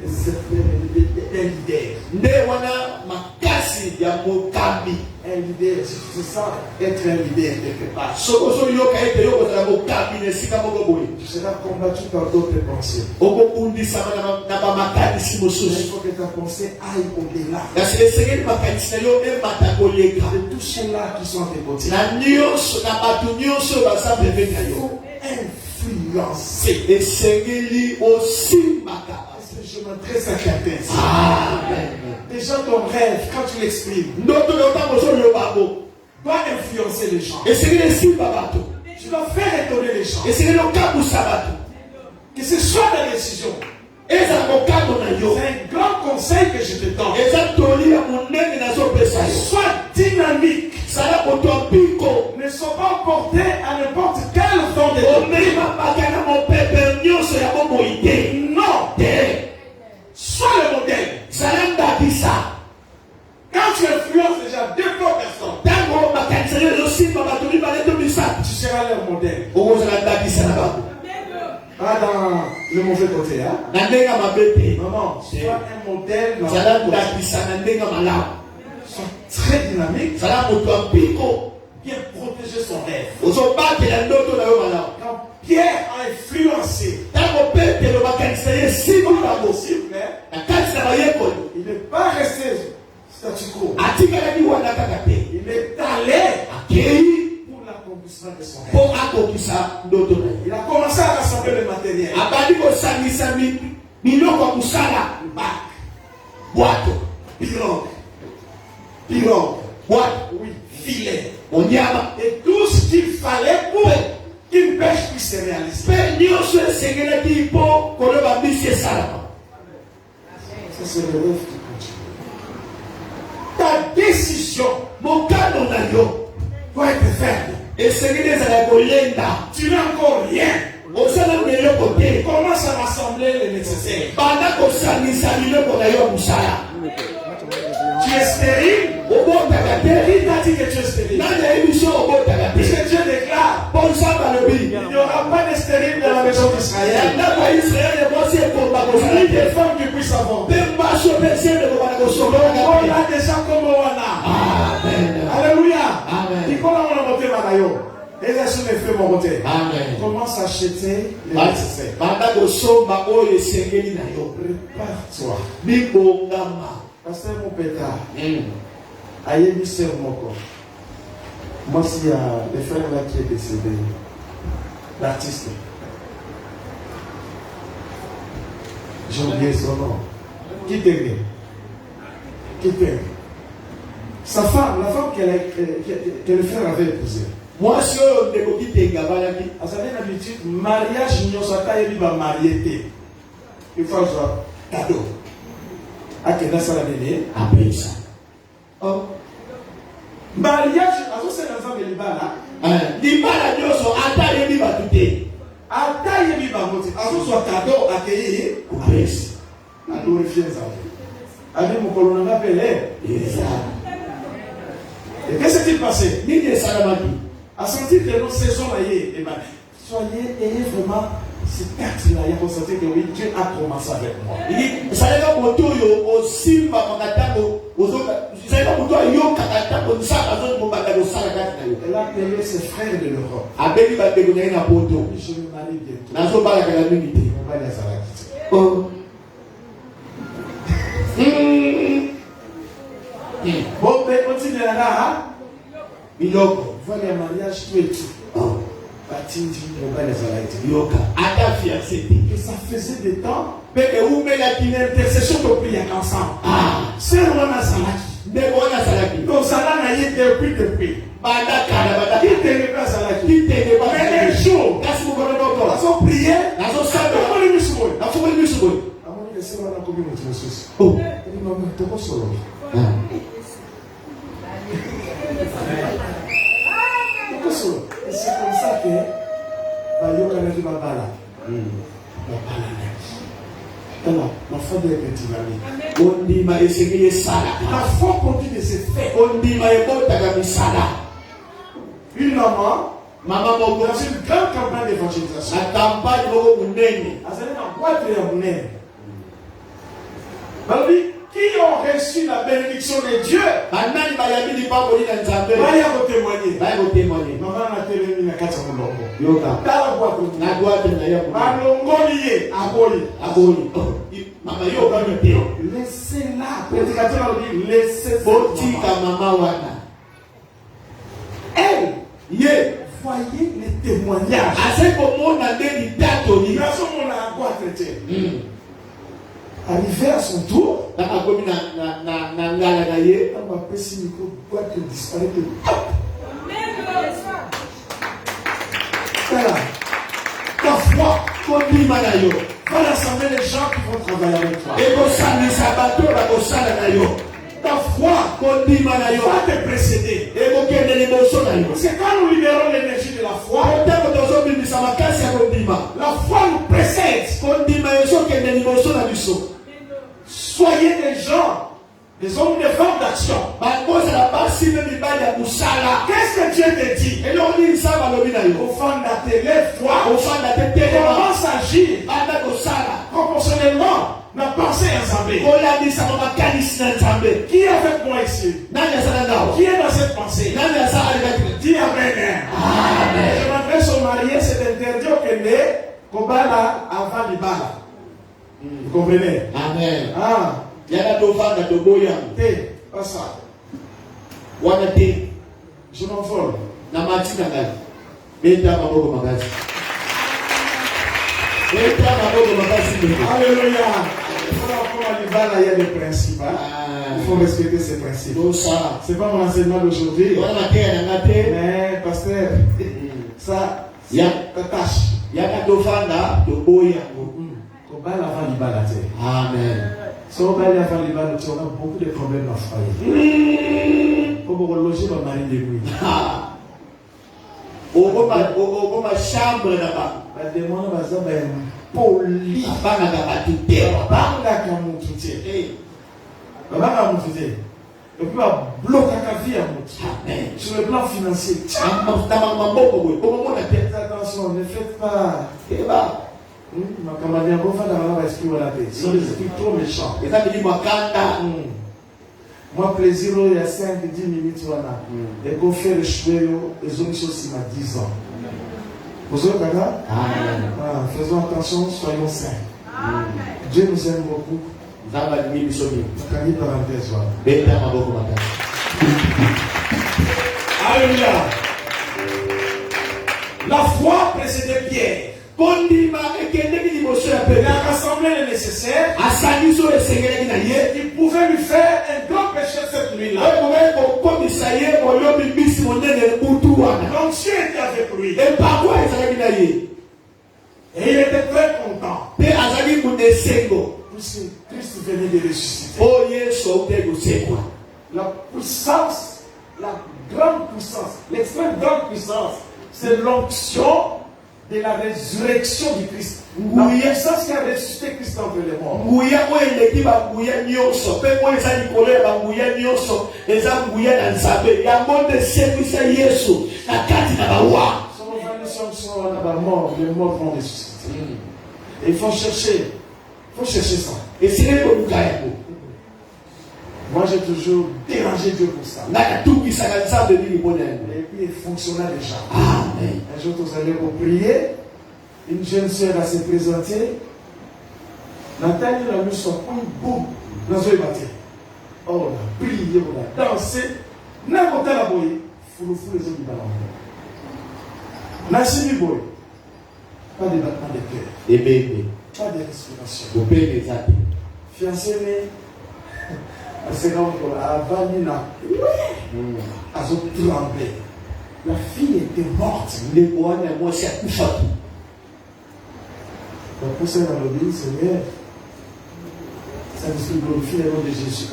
A: d'un leader.
B: Nde wana makasi ya mokambi.
A: Un leader, si tu te sens être un leader quelque part,
B: Sokozo yoka ete yoko za mokambi ne sika moko boye.
A: tu seras combattu par d'autres pensées.
B: Okokundisa na bamakanisi
A: Il
B: mosusu.
A: faut que ta pensée aille au-delà
B: Kasi esengeli makanisi na yo emata koleka.
A: de tous ceux-là qui sont à tes côtés.
B: Na nyonso na bato nyonso baza pembeni na yo.
A: Influencer.
B: Esengeli osimbaka.
A: Est-ce que je m'adresse à quelqu'un ici?
B: Amen.
A: Déjà ton rêve, quand tu l'exprimes,
B: Ndoto na otango ozoloba ngo
A: doit influencer les gens.
B: esengeli esimba bato.
A: Tu dois faire étonner les gens.
B: Esengeli okabusa bato.
A: Que ce soit la décision.
B: Eza mokano na yo.
A: C'est un grand conseil que je te donne.
B: Eza toli ya monene nazopesa yo.
A: Sois dynamique.
B: Sala moto ya mpiko.
A: Ne sois pas porté à n'importe quel don de Dieu.
B: Omema bakana mopepe nyonso ya bomoi te.
A: Non.
B: Te.
A: Sois le modèle.
B: Sala ndakisa.
A: Quand tu influences déjà 2 personnes,
B: Tango makanisa yo ezosimba bato mibale to misato.
A: tu seras leur modèle.
B: Okozala ndakisa na bango.
A: Pas dans le mauvais côté. Hein?
B: Na ndenge mabe te.
A: Maman, sois un modèle dans
B: Zala
A: la vie.
B: ndakisa na ndenge malamu.
A: Sois très dynamique.
B: Zala moto ya mpiko.
A: Bien protéger son rêve.
B: Ozobatela ndoto na yo malamu.
A: Quand Pierre a influencé,
B: Tango petelo makanisa ye esimbi bango.
A: s'il vous plaît,
B: Na kati na bayekoli.
A: il n'est pas resté statu quo.
B: Atikalaki wana kaka te.
A: Il est allé
B: Akei
A: pour l'accomplissement de son rêve.
B: mpo akokisa ndoto na ye.
A: Il a commencé à rassembler le matériel.
B: Abandi kosangisa biloko ya kosala
A: Bac,
B: bwato.
A: pirogue,
B: Bwato.
A: oui, filet.
B: Onyama.
A: Et tout ce qu'il fallait pour qu'une pêche puisse se réaliser.
B: Mpe nyonso esengelaki mpo koloba mbisi esalama.
A: Ça, c'est le rêve qui continue. Ta décision
B: Mokano na yo
A: doit être ferme.
B: esengeli ezala ya koyenda.
A: Tu n'as encore rien.
B: Osala biloko te.
A: Commence à rassembler le nécessaire.
B: Banda kosangisa biloko na yo ya mosala.
A: Tu es stérile.
B: Obotaka te.
A: Qui t'a dit que tu es stérile?
B: Nani ayebi so obotaka te.
A: Puisque Dieu déclare,
B: Mpo nzambe alobi
A: il n'y aura pas de stérile dans la maison d'Israël.
B: ndako ya israele mwasi ekomba kozala
A: Ni
B: te.
A: des femmes qui puissent avoir.
B: Mpe mbaso mpe sende kobana
A: On
B: kosololaka te.
A: a déjà comme on a.
B: Amen.
A: Alléluia.
B: Amen.
A: Il faut avoir le moteur Manayo. Et là, je me fais mon moteur.
B: Amen.
A: Commence à acheter les nécessaires.
B: Banda kosomba oyo esengeli na yo.
A: Prépare-toi.
B: Bibongama.
A: Pasteur Moupeta, Ayebi Sœur Moko. Moi, s'il y a le frère là qui est décédé, l'artiste. J'ai oublié son nom. Qui t'aimait? Sa femme, la femme que le frère avait épousée.
B: Mwasi oyo ndeko kitenga balaki.
A: À sa habitude, mariage, nous sommes pas mariés. Il faut avoir cadeau. À quel âge ça l'a donné?
B: Apesa.
A: Oh. Mariage, à ce c'est l'ensemble de l'Ibala.
B: Libala nyonso ata yebi bato te.
A: Ata yebi bangoti. À ce soit cadeau accueilli.
B: Apesa.
A: À glorifier ça. Avec mon colonel appelé.
B: Eza.
A: Et qu'est-ce qui s'est passé?
B: Nini esalamaki.
A: À sentir que nos saisons là, soyez, ayez vraiment cette carte-là, il y a constaté que oui, Dieu a commencé avec moi.
B: Salaka moto oyo osimba makatango ozoka. Salaka moto oyo kakatango nsaka zo mbaka dosala kati na yo.
A: Elle a appelé ses frères de l'Europe.
B: Abeli bandeko na ye na poto.
A: Je me marie bientôt.
B: Nazobalaka na mingi te.
A: On va les arrêter.
B: Oh.
A: Bon, mais continue là, hein?
B: Biloko.
A: Voilà le mariage, tout et tout.
B: Oh.
A: Batindi, on va les arrêter.
B: Yoka. Ata fiancé te.
A: Et ça faisait des temps,
B: Peke umelaki
A: l'intercession de prière ensemble.
B: Ah.
A: C'est vraiment ça là.
B: ndeko wana azalaki.
A: Donc ça là, n'a été depuis.
B: Banda kana banda.
A: Qui te repasse à la qui?
B: Kitenge
A: Mais un jour,
B: kasi mokolo moko.
A: parce
B: moto mosusu.
C: Oh.
B: Ebi mama tokosolola. Tokosolola. Et c'est comme ça que bayokanaki babala. Babala naki. Alors, la foi doit être dynamique.
C: Ondima esengeli esala.
B: La foi produit des effets.
C: Ondima ebotaka misala.
B: Une maman,
C: Maman
B: dans
C: moko
B: une grande campagne d'évangélisation,
C: na campagne moko munene.
B: elle allait dans boîte et en nez. Qui ont reçu la bénédiction de Dieu,
C: Banani bayambi lipamboli na Nzambe.
B: Maria va témoigner.
C: Baya kotémoigner.
B: Maman a témoigné na kati ya molongo.
C: Yoka.
B: Dans la boîte,
C: Na droite na ya.
B: balongoli ye, aboli.
C: Aboni. Mama yoka mpe.
B: Laissez-la. Prédicateur a dit, laissez
C: Botika mama wana.
B: Elle,
C: Ye.
B: voyez les témoignages.
C: Ase komona nde litatoli.
B: Il a son monde à quoi traiter. Arrivé à son tour,
C: Nakakomi na ngala na ye.
B: on va passer le micro, boîte qui disparaît. Voilà. Ta foi,
C: Kondima na yo.
B: va rassembler les gens qui vont travailler avec toi.
C: Ekosalisa bato bakosala na yo.
B: Ta foi
C: Kondima na yo.
B: va te précéder.
C: Ekokende liboso na yo.
B: Parce que quand nous libérons l'énergie de la foi,
C: Oteko tozobimisa makasi ya kondima.
B: la foi nous précède.
C: Kondima ezokende liboso na biso.
B: Soyez des gens, des hommes, des femmes d'action.
C: Bakozala basi mpe mibali ya mosala.
B: Qu'est-ce que Dieu te dit?
C: eloko nini nzambe alobi na yo.
B: Ofanda-te, lève-toi,
C: ofanda te telema
B: commence à agir
C: banda kosala
B: proportionnellement na pensée ensemble.
C: kolandisama makanisi na nzambe.
B: Qui est avec moi ici?
C: Nani azala nawa?
B: Qui est dans cette pensée?
C: Nani azala alekaki?
B: Dis Amen.
C: Amen.
B: Je m'adresse aux mariés, c'est interdit au Kenya, Kobala avant Libala. Vous comprenez?
C: Amen.
B: Ah,
C: Yaka tovanda toboya
B: t'es, pas ça.
C: wana te
B: Je m'envole.
C: na mati na ngai. Beta maboko makasi. Beta maboko makasi mbele.
B: Alléluia. Pour la Libala, il y a des principes. Hein? Il faut respecter ces principes.
C: Tosa.
B: C'est pas mon enseignement d'aujourd'hui.
C: Wana mateya na nga te.
B: Mais, pasteur, ça, c'est
C: Ya.
B: ta tâche.
C: Yaka tovanda toboya.
B: Kobala avant Libala, t'es.
C: Amen.
B: Si on va aller avant Libala, tu auras beaucoup de problèmes à faire. Pour vous reloger dans Marie de nuit.
C: Okoma chambre na ba.
B: La démon va dire, ben, poli.
C: Bana ka batu te.
B: Banga kamututé. Banga kamututé. Et puis, va bloquer ta vie à mouti.
C: Amen.
B: Sur le plan financier.
C: Maboko boy. Okomona te.
B: Faites attention, ne faites pas.
C: Eba.
B: Ma camarade, on va faire dans l'esprit ou la paix. Ce sont des esprits trop méchants.
C: Eza milimo akanda.
B: Moi, plaisir, il y a 5-10 minutes. Voilà. Et qu'on fait le cheveu, les hommes sont aussi à 10 ans. Vous avez compris?
C: Amen.
B: Faisons attention, soyons saints. Dieu nous aime beaucoup.
C: Nzamba ni biso ni.
B: Kani parenthèse. Voilà.
C: Beta maboko makasi.
B: Alléluia. La foi précédait Pierre.
C: Kondima ekendeki liboso ya
B: Il
C: Petro.
B: a rassemblé le nécessaire.
C: Asali so esengelaki na ye.
B: Il pouvait lui faire un grand péché cette nuit-là.
C: Okomeki kokomisa ye moyobi bisi monene butu wana.
B: Donc Dieu était avec lui.
C: Epakwa ezalaki na ye.
B: Et il était très content.
C: Mpe azali munesengo.
B: Puisque Christ venait de ressusciter.
C: O Yesu aute kosekwa.
B: La puissance, la grande puissance, l'extrême grande puissance, c'est l'onction de la résurrection du Christ. La puissance qui a ressuscité Christ entre les morts.
C: Nguya oyo eleki banguya nyonso mpe oyo eza likolo ya banguya nyonso eza nguya na nzambe yango nde esekwisa Yesu na kati na bawa.
B: Les morts vont ressusciter. Et il faut chercher ça.
C: Esili koluka yango.
B: Moi j'ai toujours dérangé Dieu pour ça.
C: Ngai natukisaka nzambe mingi mpona yango.
B: Et puis il fonctionna déjà.
C: Amen.
B: Un jour vous allez vous prier. Une jeune sœur a se présenter. Nathalie l'a mis son coup, boum, dans un bâtiment. Oh, on a prié, on a dansé. N'importe quel aboye, fou les autres du ballon. Nassimi boy, pas de battement de cœur,
C: Ebebe.
B: pas de respiration.
C: Bopele eza te.
B: Fiancé, mais à ce moment-là, avant il a tremblé. La fille était morte.
C: Ndeko wana mwasi akufaki.
B: Donc pour ça, dans le dit, Seigneur, Ça veut dire glorifier le nom de Jésus.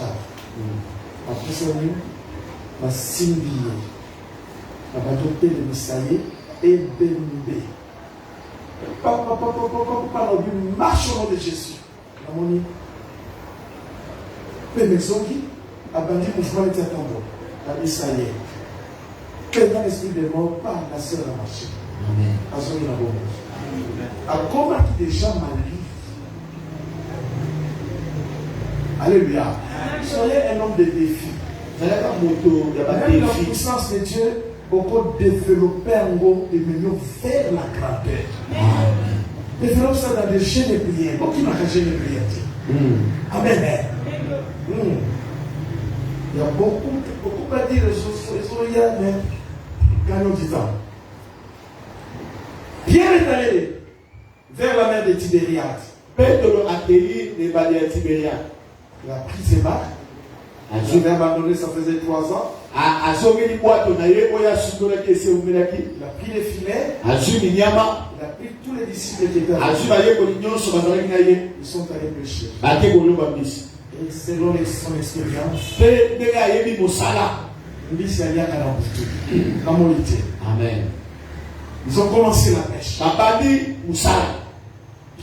B: Après ça, ma simbier. Ma doté de Messaïe et Bembe. Papa, marche au nom de Jésus. Amoni. Mais maison qui a bandit mouvement était attendant. La Messaïe. Que dans l'esprit de mort, pas la sœur à marcher.
C: Amen.
B: Azoni na bongo. A comment qui déjà malade. Alléluia. Soyez un homme de défi. Même la puissance de Dieu, beaucoup développer un gros et maintenant vers la grandeur. Développer ça dans des chaînes de prière. Beaucoup qui m'a caché de prière. Amen. Il y a beaucoup à dire les choses, mais gagnons du temps. Pierre est allé vers la mer de Tibériade. Pétro a accueilli les balais de Tibériade. Il a pris ses barques. Je vais abandonner, ça faisait 3 ans. Il a pris les filets. Il a pris tous les disciples qui étaient là. Ils sont allés pêcher. Et selon son expérience,
C: Amen.
B: ils ont commencé la pêche.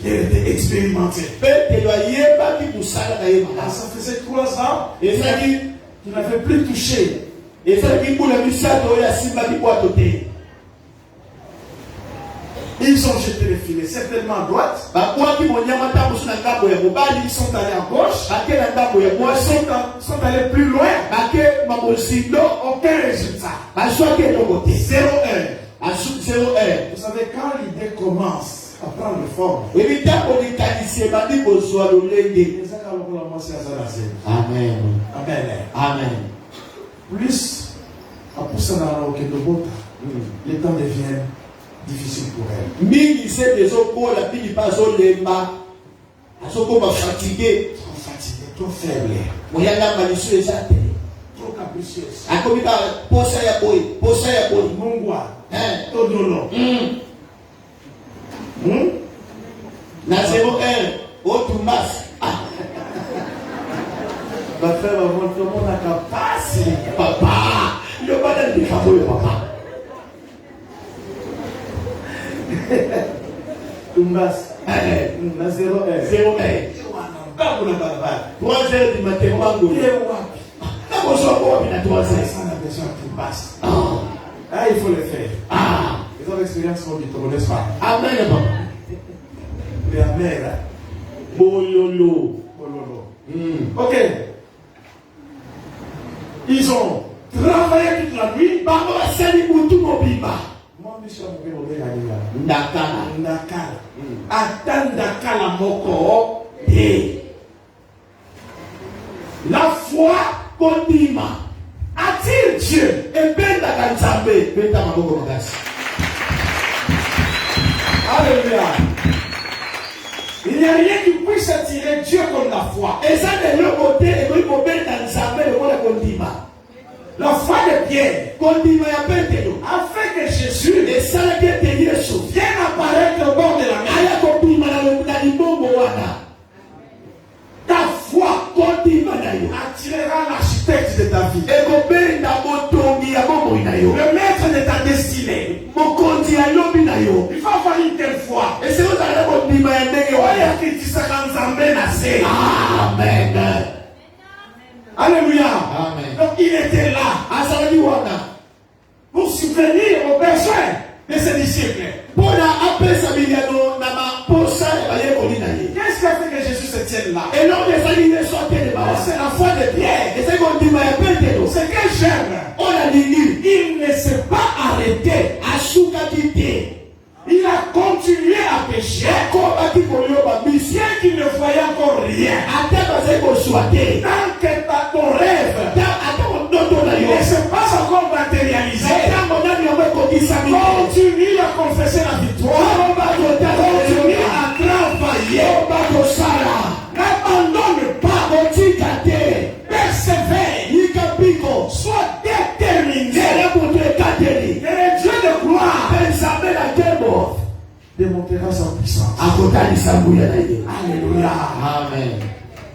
B: Pierre était expérimenté. Ça faisait 3 ans et il n'avait plus touché. Ils ont jeté les filets, certainement à droite. Ils sont allés à gauche. Ils sont allés plus loin. Aucun résultat. 0-1. Vous savez, quand l'idée commence à prendre forme,
C: Amen.
B: Amen.
C: Amen.
B: Plus à pousser dans la roquette de Bota, les temps deviennent difficiles pour elle. Trop fatiguée, trop faible, trop capricieuse. Mungwa, Todolo.
C: Na 0-1, Otumas.
B: Ma frère, tout le monde a capacité.
C: Papa, il n'y a pas de décabouille, papa.
B: Tumbas, na 0-1.
C: 3h du matin, Mango. D'abord, je vais à 3h.
B: Ça n'a besoin de Tumbas. Ah, il faut le faire. Ils ont l'expérience du tour, n'est-ce pas?
C: Amen, papa.
B: La mère.
C: Bololo.
B: Ok. Ils ont travaillé toute la nuit.
C: Moi,
B: je suis en
C: Ndakala.
B: Attendakala moko. La foi
C: Kondima.
B: attire Dieu.
C: Et ben Nzambe. Ben Tamaboko Magasi.
B: Alléluia. Il n'y a rien qui puisse attirer Dieu comme la foi.
C: Et ça, de l'autre côté, il faut ben Nzambe le monde Kondima.
B: La foi de Pierre.
C: Kondima ya Petero.
B: Afin que Jésus
C: Et ça, la guerre de Yesu.
B: vienne apparaître au bord de la mer.
C: Aya Kondima na libongo wana.
B: Ta foi
C: attirera l'architecte de ta vie. Le maître de ta destinée. Il faut avoir une telle foi. Et c'est vous allez Amen. Alléluia. Amen. Donc il était là pour subvenir aux besoins de ses disciples. Qu'est-ce qui a fait que Jésus se tienne là? C'est la foi de Pierre. C'est que j'aime. Il ne s'est pas arrêté. Il a continué à pécher. Bien qu'il ne voyait encore rien. Tant que ton rêve ne s'est pas encore matérialisé, continue à confesser la victoire. Continue à travailler. N'abandonne pas. Persévère. Sois déterminé. Et le Dieu de gloire démontrera sa puissance. Alléluia. Amen.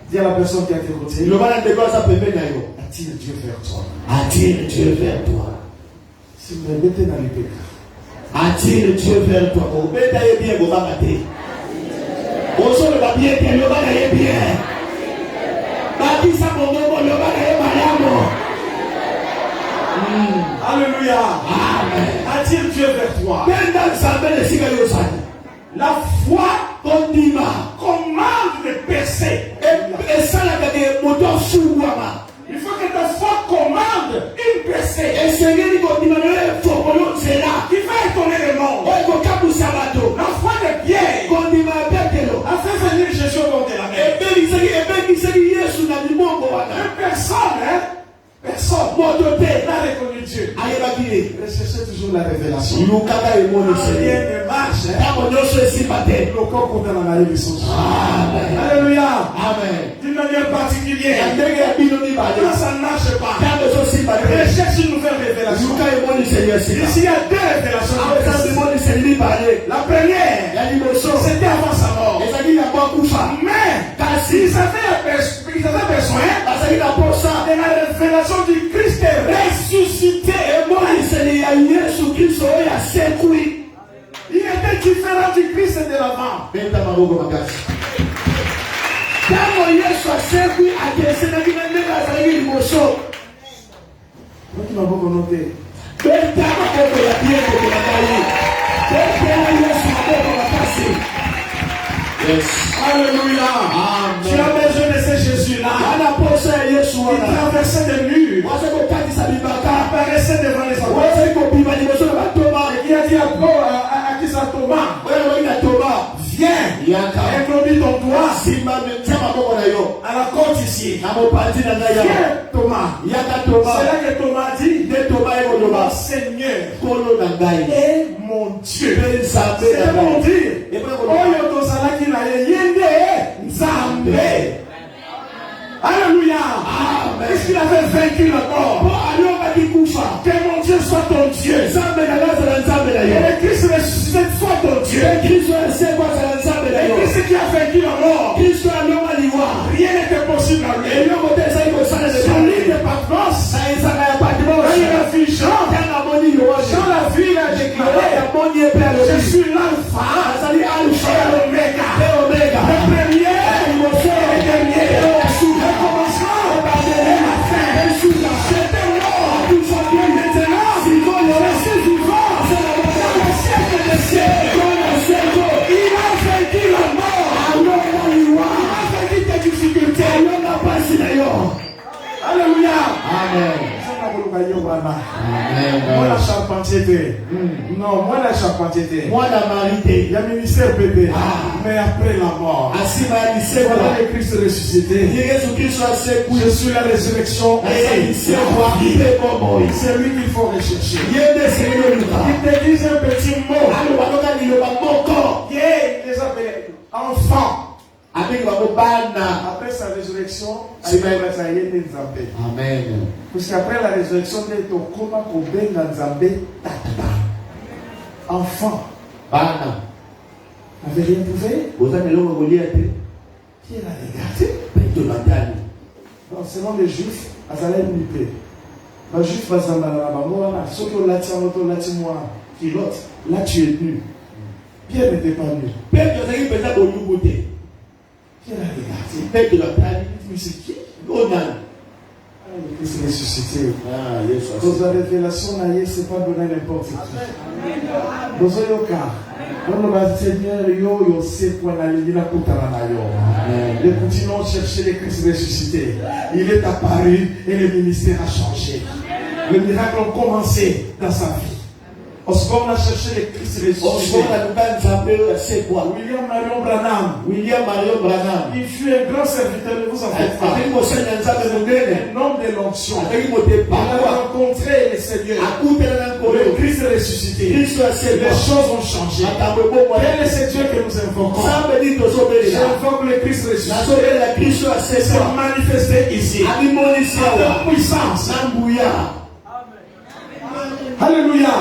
B: Dis à la personne qui est à tes côtés. Attire Dieu vers toi.
C: Attire Dieu vers toi.
B: Si vous mettez dans les péchés.
C: Attire Dieu vers toi. Au bêta est bien, au bas maté. Au sol, le papier est bien, le bas est bien. Bâti ça, mon nom, le bas est malade.
B: Alléluia.
C: Amen.
B: Attire Dieu vers toi.
C: La foi commande de percer. Et ça, il faut que ta foi commande une percée. Et Seigneur, qui va étonner le monde. La foi de Pierre a fait venir Jésus au bord de la mer. Personne n'a reconnu Dieu.
B: Recherchez toujours la révélation.
C: Rien
B: ne marche. Alléluia. D'une manière particulière. Quand ça ne marche pas, recherche une nouvelle révélation. Ici, il y a deux révélations. La première, c'était avant sa mort. Mais, s'ils avaient besoin de la révélation du Christ ressuscité, il était différent du Christ de l'avant. Alléluia. Tu as besoin de ce Jésus-là. Il traversait des murs. Il apparaissait devant les enfants. Et il a dit à qui ça Thomas, viens, introduis ton doigt à la côte ici. Viens, Thomas. C'est là que Thomas dit, mon Seigneur et mon Dieu. C'est mon Dieu. Alléluia. Est-ce qu'il avait vaincu la mort? Que mon Dieu soit ton Dieu. Et le Christ ressuscité soit ton Dieu. Et Christ qui a vaincu la mort. Rien n'était possible à lui. Son lit de Patmos, quand il a vu Jean la ville a déclaré, je suis l'alpha et l'oméga, le premier et le dernier, le commencement et la fin. J'étais mort, maintenant je suis vivant dans le siècle des siècles. Il a vaincu la mort, il a vaincu tes difficultés. Alléluia.
C: Amen.
B: Moi la charpentier. Non, moi la charpentier.
C: Moi la marité.
B: Il y a ministère bébé. Mais après la mort. Voilà le Christ ressuscité. Je suis la résurrection. C'est lui qu'il faut rechercher. Il te dit un petit mot. Il les appelle enfants. Après sa résurrection,
C: Amen.
B: parce qu'après la résurrection, enfant, n'avait rien prouvé. Qui l'a regardé? Donc, selon les Juifs, ils allaient l'uniper. Les Juifs, là tu es nu. Pierre n'était pas nu. Qui l'a regardé? Mais c'est qui? Le Christ ressuscité. Dans la révélation, c'est pas donner n'importe qui. Dans un cas, Seigneur, yo sait quoi la ligne les continuons chercher le Christ ressuscité. Il est apparu et le ministère a changé. Le miracle a commencé dans sa vie. Lorsqu'on a cherché le Christ ressuscité, William Marion Branham, il fut un grand serviteur de vous en faites pas. Un homme de l'onction. Il a rencontré le Seigneur. Le Christ ressuscité. Les choses ont changé. Quel est ce Dieu que nous invoquons? J'invoque le Christ ressuscité. C'est manifesté ici. La puissance. Alléluia.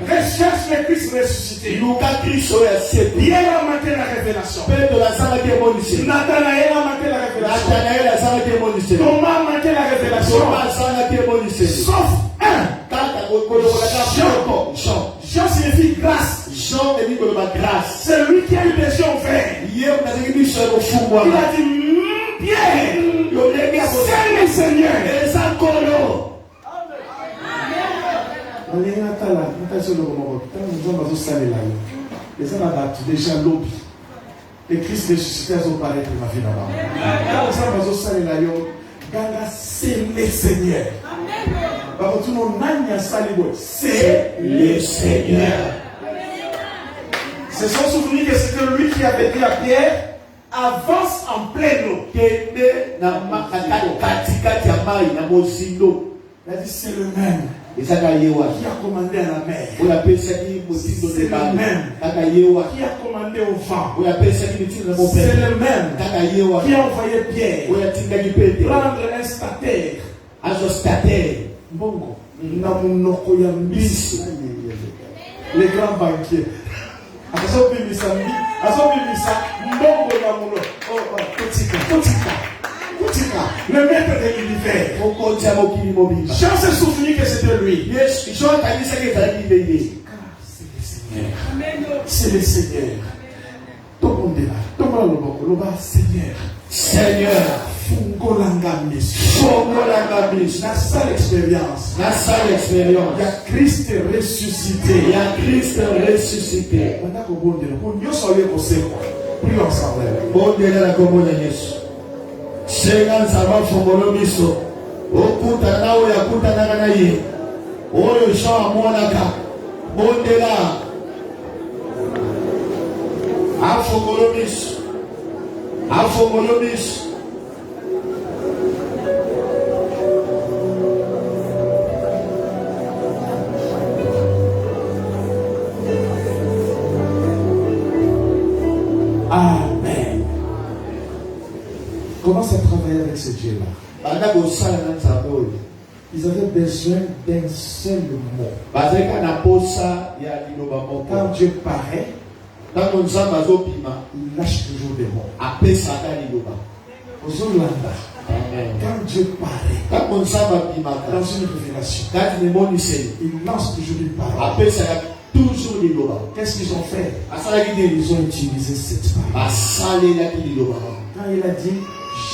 D: Recherche le Christ ressuscité.
B: luka Kristo ya seku
D: Pierre a manqué la révélation.
B: Petro azalaki emoniseli
D: Nathanaël a manqué la révélation.
B: Nathanael azalaki emoniseli
D: Thomas a manqué la révélation.
B: Toma azalaki emoniseli
D: Sauf un.
B: kaka kolokolaka Jean.
D: Jean signifie grâce.
B: Jean ebi koloba grâce
D: C'est lui qui a eu des yeux ouverts.
B: ye nazaki biso ya
D: Il
B: kofungwama
D: a dit, Pierre,
B: yolengi ya
D: c'est le Seigneur.
B: eza nkolo
D: Les déjà lobby. Les Christ ressuscité ont parlé de ma vie là-bas. C'est le Seigneur. C'est
B: le Seigneur.
D: Se sont souvenus que c'était lui qui avait dit à Pierre, avance en pleine eau.
B: Kende na katikati ya mai na mozindo.
D: Il a dit, c'est le même
B: ezaka yewa
D: qui a commandé à la mer.
B: oyo apesaki motindo
D: C'est le même
B: kaka yewa
D: qui a commandé au vent.
B: oyo apesaki mitindo na
D: C'est
B: mopepe
D: le même
B: kaka yewa
D: qui a envoyé Pierre
B: oyo atindaki pete
D: prendre un stataire.
B: azostatere
D: Mbongo na munoko ya mbisi. Les grands banquiers. Azobimisa mbongo na mulo. Kutika. Le maître de l'univers.
B: mokonzi ya mokili mobimba
D: Jean s'est souvenu que c'était lui.
B: yesu jean akanisaki ezalaki nde ye
D: C'est le Seigneur. Tokondela. Tokola loboko. Loba Seigneur.
B: seigneur
D: Fungolanga miso.
B: fongolanga biso
D: La seule expérience.
B: nasala
D: Il y
B: expérience
D: a Christ ressuscité.
B: ya kristo ressuscité
D: Banda kobondela. Pour nyonso oye kosekwa. Prions ensemble.
B: bondela na kombo na yesu senga nzambe afongolo biso okutana na oyo akutanaka na ye oyo jean amonaka bondela afongolo biso
D: Amen. Commence à travailler avec ce Dieu-là.
B: banda kosala na nzambe oyo
D: Ils avaient besoin d'un seul mot.
B: bazalika na posa ya liloba moko
D: Quand Dieu paraît,
B: ntango nzambe azobima
D: il lâche toujours des mots.
B: apesaka liloba
D: Aux Hollandais,
B: amen
D: quand Dieu paraît
B: ntango nzambe abimaka
D: dans une révélation,
B: kati nemoniseli
D: il lance toujours une parole.
B: apesaka toujours liloba
D: Qu'est-ce qu'ils ont fait?
B: asalaki nini
D: Ils ont utilisé cette parole.
B: basalelaki liloba
D: Quand il a dit,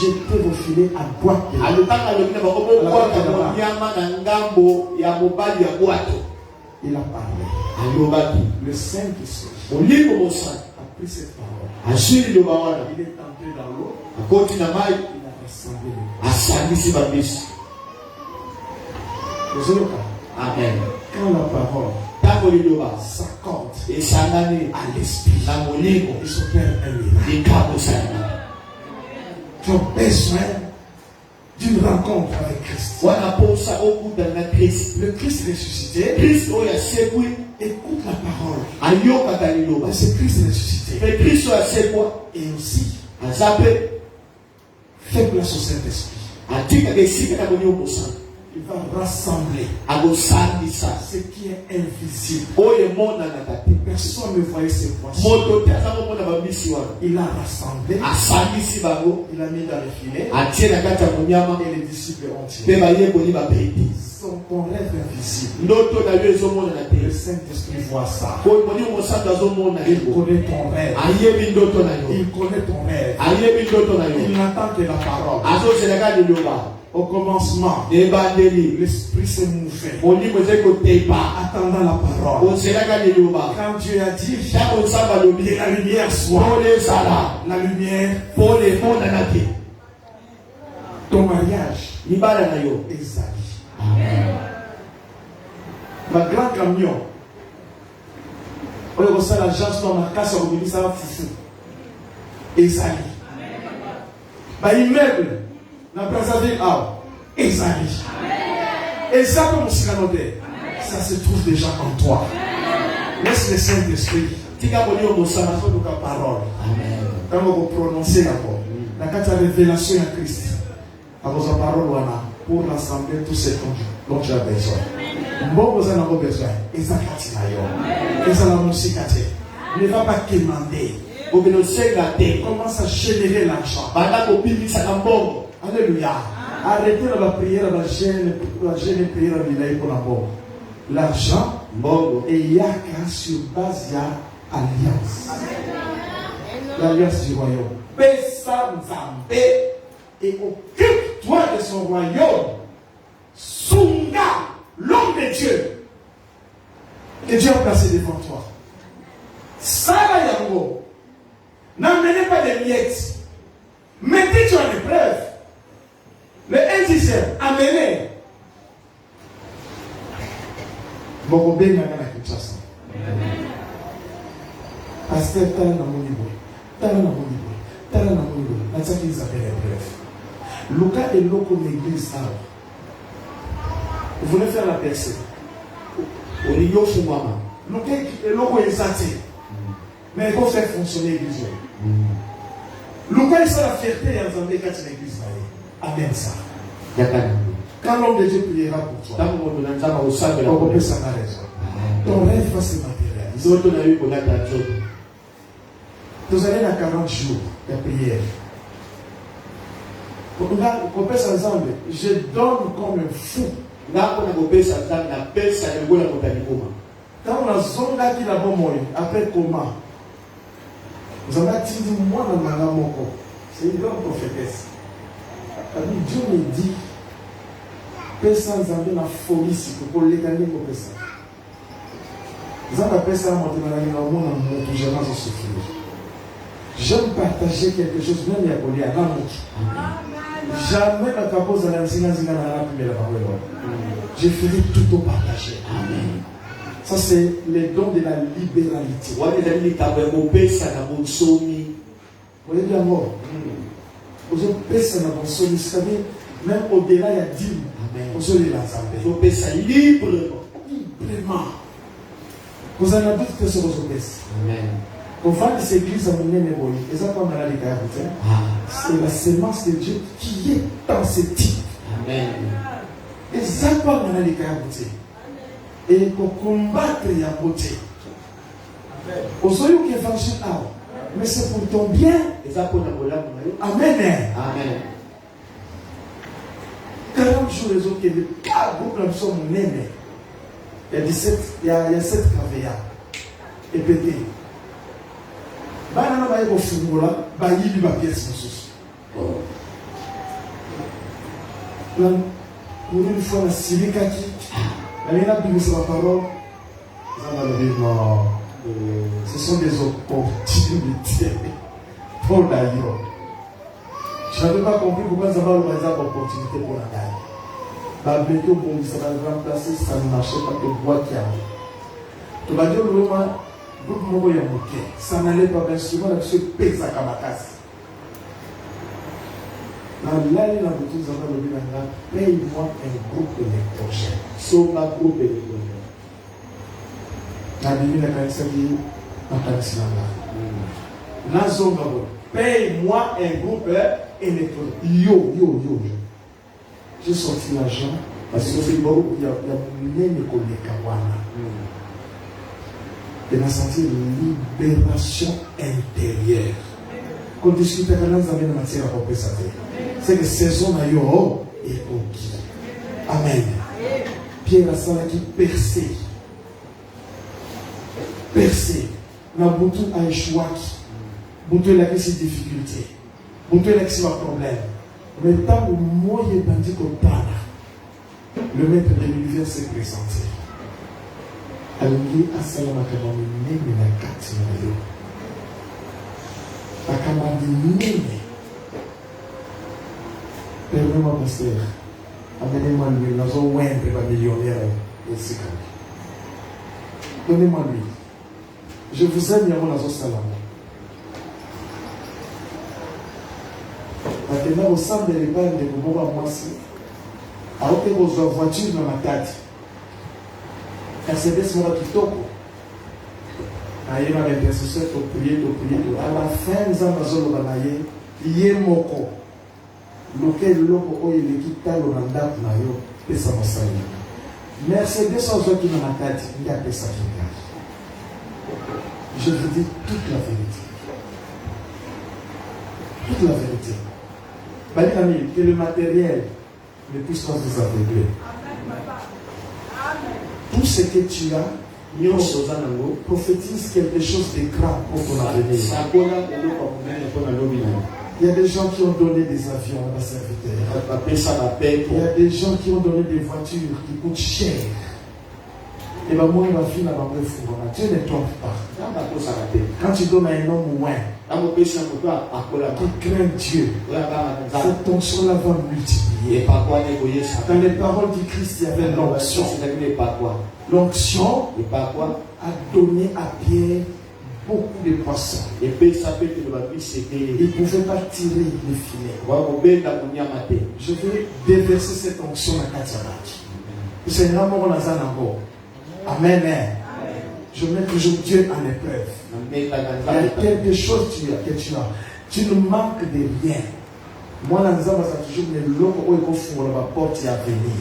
D: jetez vos filets à droite de l'eau.
B: alotaka alobi na bango bokwaka monyama na ngambo ya mobali ya bwato
D: Il a parlé.
B: alobaki
D: Le Saint-Esprit
B: molimo mosani
D: a pris cette parole.
B: azwi liloba wana
D: Il est entré dans l'eau.
B: akoti na mai
D: Il a rassemblé les
B: asangisi bambisi
D: Les Hollandais,
B: amen
D: quand la parole
B: ntango liloba
D: s'accorde
B: esangani
D: à l'esprit,
B: na molimo
D: il s'opère un miracle.
B: likambo esalama
D: Tu as besoin d'une rencontre avec Christ.
B: wana posa okutana na kristo
D: Le Christ ressuscité,
B: kristo oyo asekwi
D: écoute la parole
B: ayokaka liloba
D: de ce Christ ressuscité.
B: mpe kristo asekwa
D: Et aussi,
B: aza mpe
D: fait place au Saint-Esprit.
B: atikaka esika na molimo mosani
D: Il va rassembler
B: akosangisa
D: ce qui est invisible.
B: oyo emonanaka te
D: Personne ne voyait ces poissons.
B: moto te aza komona bambisi wana
D: Il a rassemblé,
B: asangisi bango
D: il a mis dans le filet,
B: atie na kati ya monyama
D: et les disciples ont
B: mpe
D: tiré.
B: bayekoli bapeti
D: Ton rêve invisible.
B: ndoto na yo ezomonana
D: Le
B: te
D: Saint-Esprit voit ça.
B: oyo molimo mosantu azomona
D: Il
B: yo
D: connaît ton rêve.
B: ayebi ndoto na yo
D: Il connaît ton rêve.
B: ayebi ndoto na
D: Il
B: yo
D: n'attend que la parole.
B: azozelaka liloba
D: Au commencement,
B: ebandeli
D: l'Esprit s'est mouvé,
B: molimo ezali kotepa
D: attendant la parole.
B: ozelaka liloba
D: Quand Dieu a dit,
B: ntango nzambe alobi
D: que la lumière soit,
B: mpona ezala
D: la lumière,
B: mpona emonana te
D: ton mariage,
B: libala na yo
D: Esaïe. Ma grand camion, oyo kosala agence na makasi ya kobimisa bafufu ezali. Baimmeuble na Brazzaville awa ezali. Eza mpe mosikano te. Ça se trouve déjà en toi. Laisse le Saint-Esprit
B: tika molimo mosana
D: azoluka parole ntango koprononce yango na kati ya révélation ya Christ akozwa parole wana pour rassembler tout ce dont tu as besoin. Bon, vous en avez besoin. Et ça, et ça, ne va pas quémander. Commence à générer l'argent. Alléluia. Arrêtez la prière, la gêne prière pour la mort. L'argent et il y a qu'à sur base de l'alliance. L'alliance du royaume. Et occupe-toi de son royaume. Sunga, l'homme de Dieu, que Dieu a placé devant toi. Sala Yango, n'amenez pas des miettes. Mettez-tu en épreuve. Le 1 dixième, amenez. Bon, bien, Pasteur, t'as la monibo. N'a-t-ce qu'ils appellent l'épreuve. Lucas est loco l'église. Vous voulez faire la percée. Au niveau de maman. Lucas est loco exalté. Mais il faut faire fonctionner l'église. Lucas est la fierté et en Zambie quand l'église. Amen ça. Quand l'homme de Dieu priera pour toi, on peut s'en arrêter. Ton rêve va se matérialiser. Vous allez dans 40 jours de prière. Je donne comme un fou. Quand on a zonga qui l'a bon moyen, après comment? Vous avez dit, moi, dans ma moko. C'est une grande prophétesse. Dieu me dit, personne n'a la folie pour les gagner pour personne. Vous avez personne qui a jamais souffrir. J'aime partager quelque chose, même il y a un jamais la capose à la je ferai tout au partager. Amen. Ça, c'est les dons de la libéralité. Vous voyez bien, moi. Vous avez personne à vous même au-delà, il y a 10 000. Vous avez la librement. Vous en avez dit que c'est vos obéisses. Amen. On va de cette église à mon nez, et ça, comme elle a dit, c'est la sémence de Dieu qui est dans ce type. Amen. Et ça, comme elle a dit, et pour combattre la beauté. Au soyez qui évangile, mais c'est pour ton bien. Amen. Amen. 40 jours, les autres qui ne pas beaucoup de son aimé. Il y a 7 cavéas. Et pété. Banana va y avoir ba yili ba pièce ressource. Pour une fois la silikaki, la mena bimisa la parole, ce sont des opportunités pour d'ailleurs. Je n'avais pas compris pourquoi ça va avoir des opportunités pour la taille. La béto bon ça va remplacer ça ne marchait pas que bois qui a. Tu vas dire le ça n'allait pas bien souvent, la se pèse à Kamakasi. Paye-moi un groupe électrogène. Sauf ma groupe électrogène. La Bible n'a pas dit paye-moi un groupe électrogène. Yo. J'ai sorti l'argent parce que c'est bon, il y a même collègues et a senti une libération intérieure. Quand on discute avec les amis de matière à propos ça c'est que saison a eu et conquis. Amen. Pierre a senti qui percé. Na boutou a échoué. Boutou a eu ses difficultés. Boutou a eu ses problèmes. Mais tant que moi j'ai bandit comme le maître de l'univers s'est présenté. Alingi asalama kama nini na kati na yo. Akama nini. Permets-moi pasteur. Amenez-moi lui. Nous avons un millionnaire ici. Donnez-moi lui. Je vous aime, Yamo Nazo Salama. Maintenant, au centre de l'épargne de Bobo Mwasi, alors que vous avez voiture dans ma tête. Mercedes mora kitoko. Aye na l'intercesseur to prier. À la fin, nous avons banaye yemoko. Lequel loko oye le kitalo na ndap na yo pesa masali. Mercedes sans qui dans la tête, il y a ça qui cache. Je vous dis toute la vérité. Toute la vérité. Bali ami, que le matériel ne puisse pas vous aveugler. Tout ce que tu as, prophétise quelque chose de grand pour ton avenir. Il y a des gens qui ont donné des avions à la serviteur. Il y a des gens qui ont donné des voitures qui coûtent cher. Et bien moi, ma fille, Dieu ne trompe pas. Quand tu donnes à un homme ouin, qui craint Dieu, cette onction-là va multiplier. Dans les paroles du Christ, il y avait l'onction. L'onction a donné à Pierre beaucoup de poissons. Il ne pouvait pas tirer le filet. Je vais déverser cette onction à Katiamak. C'est un amour dans un amour. Amen. Je mets toujours Dieu en épreuve. Il y a quelque chose que tu as. Tu ne manques de rien. Moi, dans les hommes, ça toujours les locaux où ils font la porte à venir.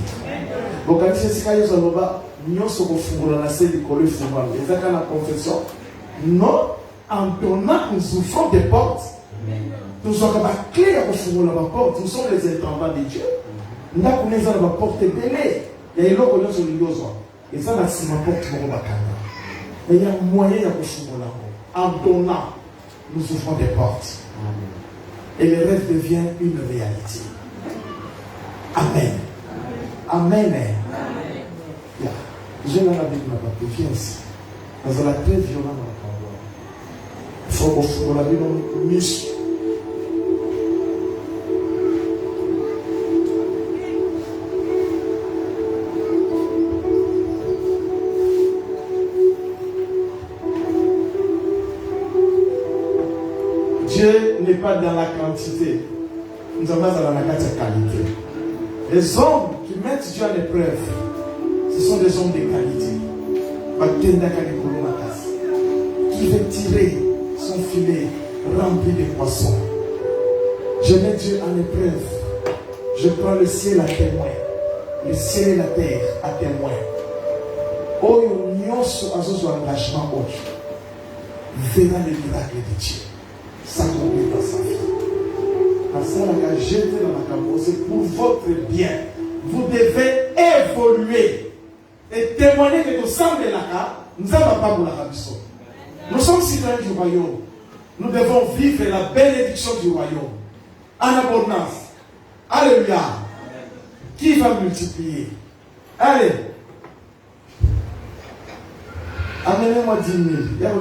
D: Donc, quand c'est ce qu'il y a, nous sommes dans la série de coller fumant. Et ça, quand la confession, non, en donnant, nous ouvrons des portes. Nous sommes la clé à ouvrir la porte. Nous sommes les intendants de Dieu. Nous avons la porte belée. Il y a des locaux qui sont les deux. Et ça, c'est ma porte pour le bakana. Mais il y a un moyen de ouvrir la porte. En donnant, nous ouvrons des portes. Et le rêve devient une réalité. Amen. Amen. Amen. Je n'ai pas dit que ma papa, viens ici. Dans la très violente dans la parole. Il faut qu'on la vie dans le mission. Dieu n'est pas dans la quantité. Nous sommes dans la qualité. Les hommes qui mettent Dieu en épreuve, ce sont des hommes de qualité. Qui veut tirer son filet rempli de poissons. Je mets Dieu en épreuve. Je prends le ciel à témoin. Le ciel et la terre à témoin. Oh, nous sommes en engagement. Verra les miracles de Dieu. S'accomplir dans sa vie. Dans ça, la jeter dans la cabane, c'est pour votre bien. Vous devez évoluer et témoigner que nous sommes là, nous n'avons pas pour la rabisson. Nous sommes citoyens du royaume. Nous devons vivre la bénédiction du royaume en abondance. Alléluia. Qui va multiplier? Allez. Amenez-moi 10 000. Il y a un